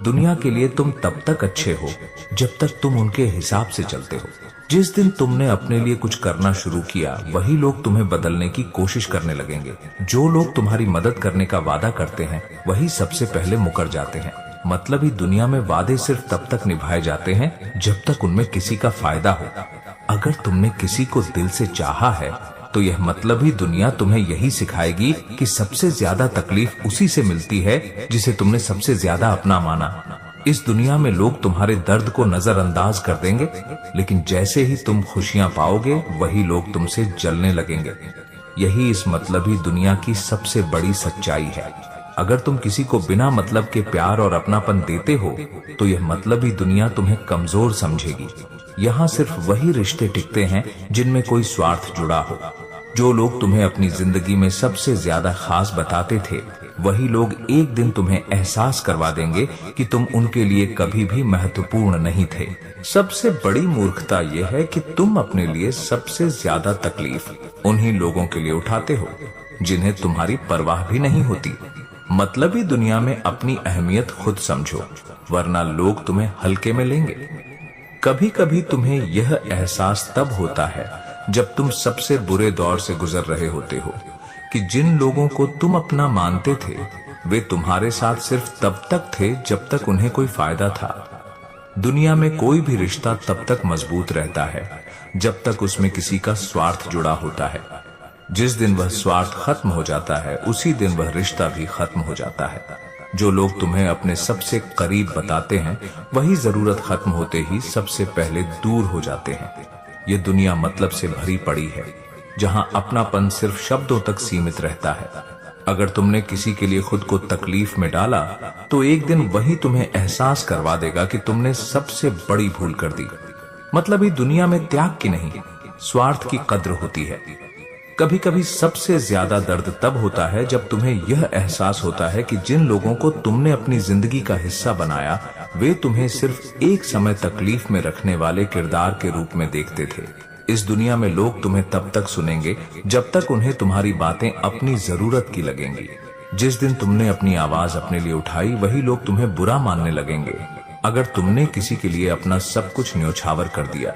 दुनिया के लिए तुम तब तक अच्छे हो जब तक तुम उनके हिसाब से चलते हो। जिस दिन तुमने अपने लिए कुछ करना शुरू किया, वही लोग तुम्हें बदलने की कोशिश करने लगेंगे। जो लोग तुम्हारी मदद करने का वादा करते हैं, वही सबसे पहले मुकर जाते हैं। मतलब ही दुनिया में वादे सिर्फ तब तक निभाए जाते हैं जब तक उनमें किसी का फायदा हो। अगर तुमने किसी को दिल से चाहा है, तो यह मतलब ही दुनिया तुम्हें यही सिखाएगी कि सबसे ज्यादा तकलीफ उसी से मिलती है जिसे तुमने सबसे ज्यादा अपना माना। इस दुनिया में लोग तुम्हारे दर्द को नजरअंदाज कर देंगे, लेकिन जैसे ही तुम खुशियां पाओगे, वही लोग तुमसे जलने लगेंगे। यही इस मतलबी दुनिया की सबसे बड़ी सच्चाई है। अगर तुम किसी को बिना मतलब के प्यार और अपनापन देते हो, तो यह मतलबी दुनिया तुम्हें कमजोर समझेगी। यहाँ सिर्फ वही रिश्ते टिकते हैं जिनमें कोई स्वार्थ जुड़ा हो। जो लोग तुम्हें अपनी जिंदगी में सबसे ज्यादा खास बताते थे, वही लोग एक दिन तुम्हें एहसास करवा देंगे कि तुम उनके लिए कभी भी महत्वपूर्ण नहीं थे। सबसे बड़ी मूर्खता यह है कि तुम अपने लिए सबसे ज्यादा तकलीफ उन्हीं लोगों के लिए उठाते हो जिन्हें तुम्हारी परवाह भी नहीं होती। मतलबी दुनिया में अपनी अहमियत खुद समझो, वरना लोग तुम्हें हल्के में लेंगे। कभी कभी तुम्हें यह एहसास तब होता है जब तुम सबसे बुरे दौर से गुजर रहे होते हो कि जिन लोगों को तुम अपना मानते थे, वे तुम्हारे साथ सिर्फ तब तक थे जब तक उन्हें कोई फायदा था। दुनिया में कोई भी रिश्ता तब तक मजबूत रहता है जब तक उसमें किसी का स्वार्थ जुड़ा होता है। जिस दिन वह स्वार्थ खत्म हो जाता है, उसी दिन वह रिश्ता भी खत्म हो जाता है। जो लोग तुम्हें अपने सबसे करीब बताते हैं, वही जरूरत खत्म होते ही सबसे पहले दूर हो जाते हैं। ये दुनिया मतलब से भरी पड़ी है, जहां अपनापन सिर्फ शब्दों तक सीमित रहता है। अगर तुमने किसी के लिए खुद को तकलीफ में डाला, तो एक दिन वही तुम्हें एहसास करवा देगा कि तुमने सबसे बड़ी भूल कर दी। मतलब ही दुनिया में त्याग की नहीं, स्वार्थ की कद्र होती है। कभी कभी सबसे ज्यादा दर्द तब होता है जब तुम्हें यह एहसास होता है कि जिन लोगों को तुमने अपनी जिंदगी का हिस्सा बनाया, वे तुम्हें सिर्फ एक समय तकलीफ में रखने वाले किरदार के रूप में देखते थे। इस दुनिया में लोग तुम्हें तब तक सुनेंगे जब तक उन्हें तुम्हारी बातें अपनी जरूरत की लगेंगी। जिस दिन तुमने अपनी आवाज अपने लिए उठाई, वही लोग तुम्हें बुरा मानने लगेंगे। अगर तुमने किसी के लिए अपना सब कुछ न्योछावर कर दिया,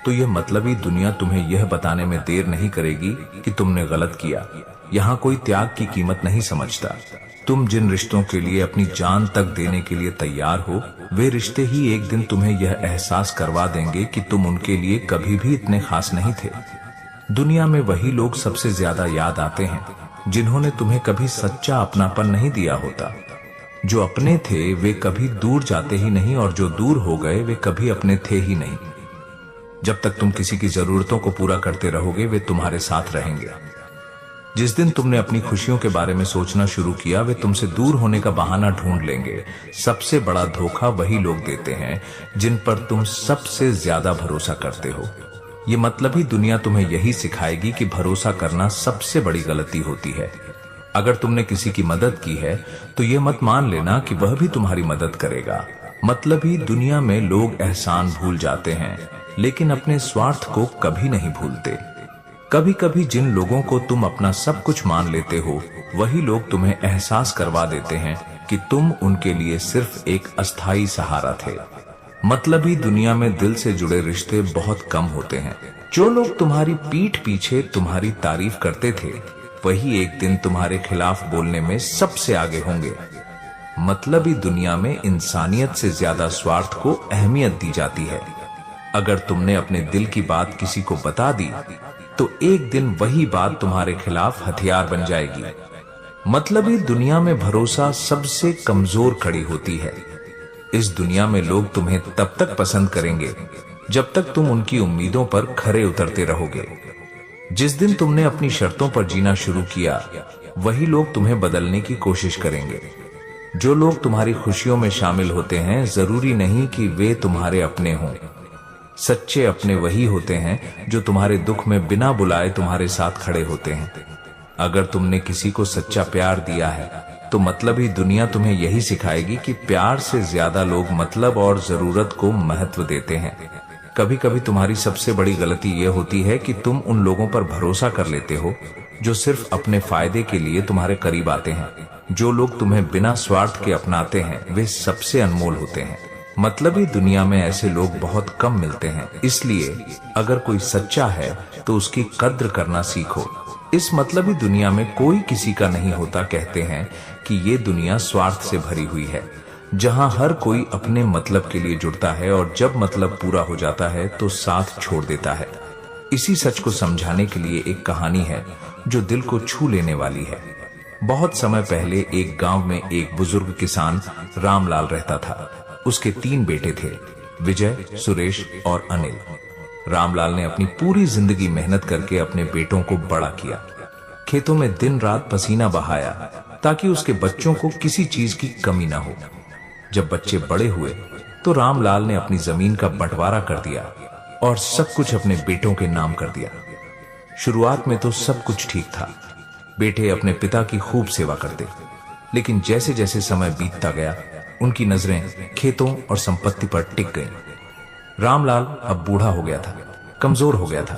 तो यह मतलबी दुनिया तुम्हें यह बताने में देर नहीं करेगी कि तुमने गलत किया। यहाँ कोई त्याग की कीमत नहीं समझता। तुम जिन रिश्तों के लिए अपनी जान तक देने के लिए तैयार हो, वे रिश्ते ही एक दिन तुम्हें यह एहसास करवा देंगे कि तुम उनके लिए कभी भी इतने खास नहीं थे। दुनिया में वही लोग सबसे ज्यादा याद आते हैं जिन्होंने तुम्हें कभी सच्चा अपनापन नहीं दिया होता। जो अपने थे, वे कभी दूर जाते ही नहीं, और जो दूर हो गए, वे कभी अपने थे ही नहीं। जब तक तुम किसी की जरूरतों को पूरा करते रहोगे, वे तुम्हारे साथ रहेंगे। जिस दिन तुमने अपनी खुशियों के बारे में सोचना शुरू किया, वे तुमसे दूर होने का बहाना ढूंढ लेंगे। सबसे बड़ा धोखा वही लोग देते हैं जिन पर तुम सबसे ज्यादा भरोसा करते हो। ये मतलब ही दुनिया तुम्हें यही सिखाएगी कि भरोसा करना सबसे बड़ी गलती होती है। अगर तुमने किसी की मदद की है, तो ये मत मान लेना कि वह भी तुम्हारी मदद करेगा। मतलब ही दुनिया में लोग एहसान भूल जाते हैं, लेकिन अपने स्वार्थ को कभी नहीं भूलते। कभी कभी जिन लोगों को तुम अपना सब कुछ मान लेते हो, वही लोग तुम्हें एहसास करवा देते हैं कि तुम उनके लिए सिर्फ एक अस्थाई सहारा थे। मतलब ही दुनिया में दिल से जुड़े रिश्ते बहुत कम होते हैं। जो लोग तुम्हारी पीठ पीछे तुम्हारी तारीफ करते थे, वही एक दिन तुम्हारे खिलाफ बोलने में सबसे आगे होंगे। मतलब ही दुनिया में इंसानियत से ज्यादा स्वार्थ को अहमियत दी जाती है। अगर तुमने अपने दिल की बात किसी को बता दी, तो एक दिन वही बात तुम्हारे खिलाफ हथियार बन जाएगी। मतलब ही दुनिया में भरोसा सबसे कमजोर कड़ी होती है। इस दुनिया में लोग तुम्हें तब तक पसंद करेंगे जब तक तुम उनकी उम्मीदों पर खरे उतरते रहोगे। जिस दिन तुमने अपनी शर्तों पर जीना शुरू किया, वही लोग तुम्हें बदलने की कोशिश करेंगे। जो लोग तुम्हारी खुशियों में शामिल होते हैं, जरूरी नहीं कि वे तुम्हारे अपने हों। सच्चे अपने वही होते हैं जो तुम्हारे दुख में बिना बुलाए तुम्हारे साथ खड़े होते हैं। अगर तुमने किसी को सच्चा प्यार दिया है, तो मतलब ही दुनिया तुम्हें यही सिखाएगी कि प्यार से ज्यादा लोग मतलब और जरूरत को महत्व देते हैं। कभी कभी तुम्हारी सबसे बड़ी गलती यह होती है कि तुम उन लोगों पर भरोसा कर लेते हो जो सिर्फ अपने फायदे के लिए तुम्हारे करीब आते हैं। जो लोग तुम्हें बिना स्वार्थ के अपनाते हैं, वे सबसे अनमोल होते हैं। मतलबी दुनिया में ऐसे लोग बहुत कम मिलते हैं, इसलिए अगर कोई सच्चा है तो उसकी कद्र करना सीखो। इस मतलबी दुनिया में कोई किसी का नहीं होता। कहते हैं कि ये दुनिया स्वार्थ से भरी हुई है, जहां हर कोई अपने मतलब के लिए जुड़ता है और जब मतलब पूरा हो जाता है तो साथ छोड़ देता है। इसी सच को समझाने के लिए एक कहानी है जो दिल को छू लेने वाली है। बहुत समय पहले एक गांव में एक बुजुर्ग किसान रामलाल रहता था। उसके 3 बेटे थे, विजय, सुरेश और अनिल। रामलाल ने अपनी पूरी जिंदगी मेहनत करके अपने बेटों को बड़ा किया। खेतों में दिन रात पसीना बहाया ताकि उसके बच्चों को किसी चीज की कमी ना हो। जब बच्चे बड़े हुए तो रामलाल ने अपनी जमीन का बंटवारा कर दिया और सब कुछ अपने बेटों के नाम कर दिया। शुरुआत में तो सब कुछ ठीक था। बेटे अपने पिता की खूब सेवा करते, लेकिन जैसे जैसे समय बीतता गया उनकी नजरें खेतों और संपत्ति पर टिक गईं। रामलाल अब बूढ़ा हो गया था, कमजोर हो गया था।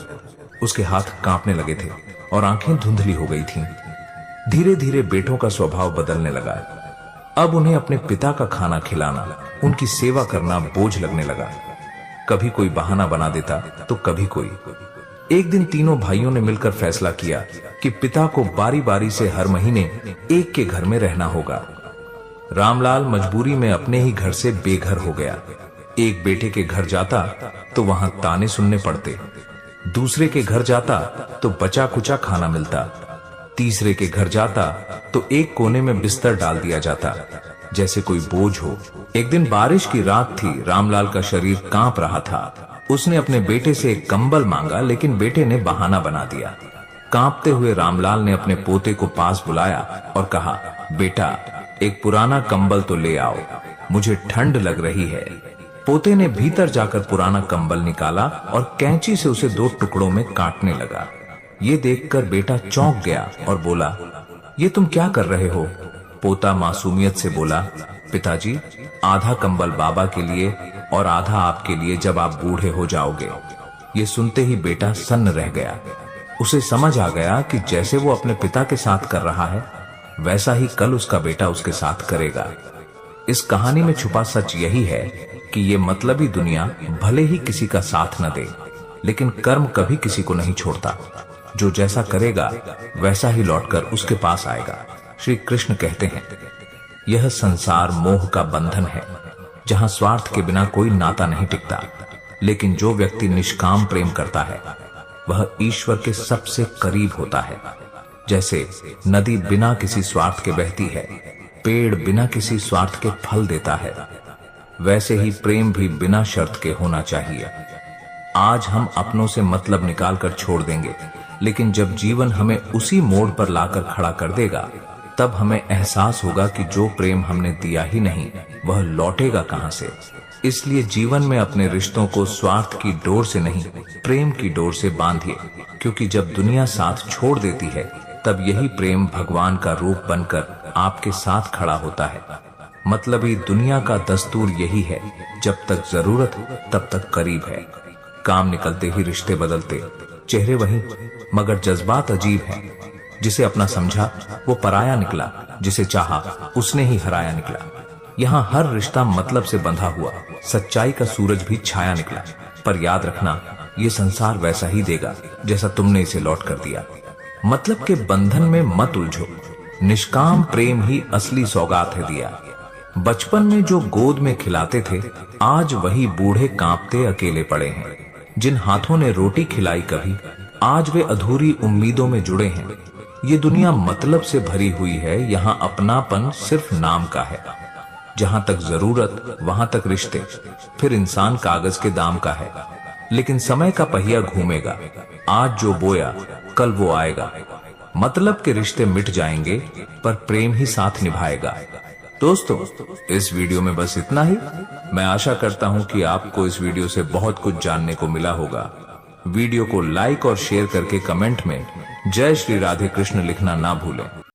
उसके हाथ कांपने लगे थे और आंखें धुंधली हो गई थीं। धीरे धीरे बेटों का स्वभाव बदलने लगा। अब उन्हें अपने पिता का खाना खिलाना, उनकी सेवा करना बोझ लगने लगा। कभी कोई बहाना बना देता तो कभी कोई। एक दिन तीनों भाइयों ने मिलकर फैसला किया कि पिता को बारी बारी से हर महीने एक के घर में रहना होगा। रामलाल मजबूरी में अपने ही घर से बेघर हो गया। एक बेटे के घर जाता तो वहां ताने सुनने पड़ते, दूसरे के घर जाता तो बचा कुचा खाना मिलता, तीसरे के घर जाता तो एक कोने में बिस्तर डाल दिया जाता जैसे कोई बोझ हो। एक दिन बारिश की रात थी। रामलाल का शरीर कांप रहा था। उसने अपने बेटे से एक कंबल मांगा, लेकिन बेटे ने बहाना बना दिया। कांपते हुए रामलाल ने अपने पोते को पास बुलाया और कहा, बेटा, एक पुराना कंबल तो ले आओ, मुझे ठंड लग रही है। पोते ने भीतर जाकर पुराना कंबल निकाला और कैंची से उसे 2 टुकड़ों में काटने लगा। ये देखकर बेटा चौंक गया और बोला, ये तुम क्या कर रहे हो? पोता मासूमियत से बोला, पिताजी, आधा कंबल बाबा के लिए और आधा आपके लिए जब आप बूढ़े हो जाओगे। ये सुनते ही बेटा सन्न रह गया। उसे समझ आ गया कि जैसे वो अपने पिता के साथ कर रहा है, वैसा ही कल उसका बेटा उसके साथ करेगा। इस कहानी में छुपा सच यही है कि ये मतलबी दुनिया भले ही किसी का साथ न दे, लेकिन कर्म कभी किसी को नहीं छोड़ता। जो जैसा करेगा वैसा ही लौटकर उसके पास आएगा। श्री कृष्ण कहते हैं, यह संसार मोह का बंधन है, जहां स्वार्थ के बिना कोई नाता नहीं टिकता। लेकिन जो व्यक्ति निष्काम प्रेम करता है वह ईश्वर के सबसे करीब होता है। जैसे नदी बिना किसी स्वार्थ के बहती है, पेड़ बिना किसी स्वार्थ के फल देता है, वैसे ही प्रेम भी बिना शर्त के होना चाहिए। आज हम अपनों से मतलब निकाल कर छोड़ देंगे, लेकिन जब जीवन हमें उसी मोड़ पर लाकर खड़ा कर देगा, तब हमें एहसास होगा कि जो प्रेम हमने दिया ही नहीं, वह लौटेगा कहां से। इसलिए जीवन में अपने रिश्तों को स्वार्थ की डोर से नहीं, प्रेम की डोर से बांधिए, क्योंकि जब दुनिया साथ छोड़ देती है, तब यही प्रेम भगवान का रूप बनकर आपके साथ खड़ा होता है। मतलबी दुनिया का दस्तूर यही है, जब तक जरूरत तब तक करीब है। काम निकलते ही रिश्ते बदलते, चेहरे वही मगर जज्बात अजीब हैं। जिसे अपना समझा वो पराया निकला, जिसे चाहा उसने ही हराया निकला। यहाँ हर रिश्ता मतलब से बंधा हुआ, सच्चाई का सूरज भी छाया निकला। पर याद रखना, ये संसार वैसा ही देगा जैसा तुमने इसे लौट कर दिया। मतलब के बंधन में मत उलझो, निष्काम प्रेम ही असली सौगात है दिया। बचपन में जो गोद में खिलाते थे, आज वही बूढ़े कांपते अकेले पड़े हैं। जिन हाथों ने रोटी खिलाई कभी, आज वे अधूरी उम्मीदों में जुड़े हैं। ये दुनिया मतलब से भरी हुई है, यहाँ अपनापन सिर्फ नाम का है। जहां तक जरूरत वहां तक रिश्ते, फिर इंसान कागज के दाम का है। लेकिन समय का पहिया घूमेगा, आज जो बोया कल वो आएगा। मतलब के रिश्ते मिट जाएंगे, पर प्रेम ही साथ निभाएगा। दोस्तों, इस वीडियो में बस इतना ही। मैं आशा करता हूं कि आपको इस वीडियो से बहुत कुछ जानने को मिला होगा। वीडियो को लाइक और शेयर करके कमेंट में जय श्री राधे कृष्ण लिखना ना भूलें।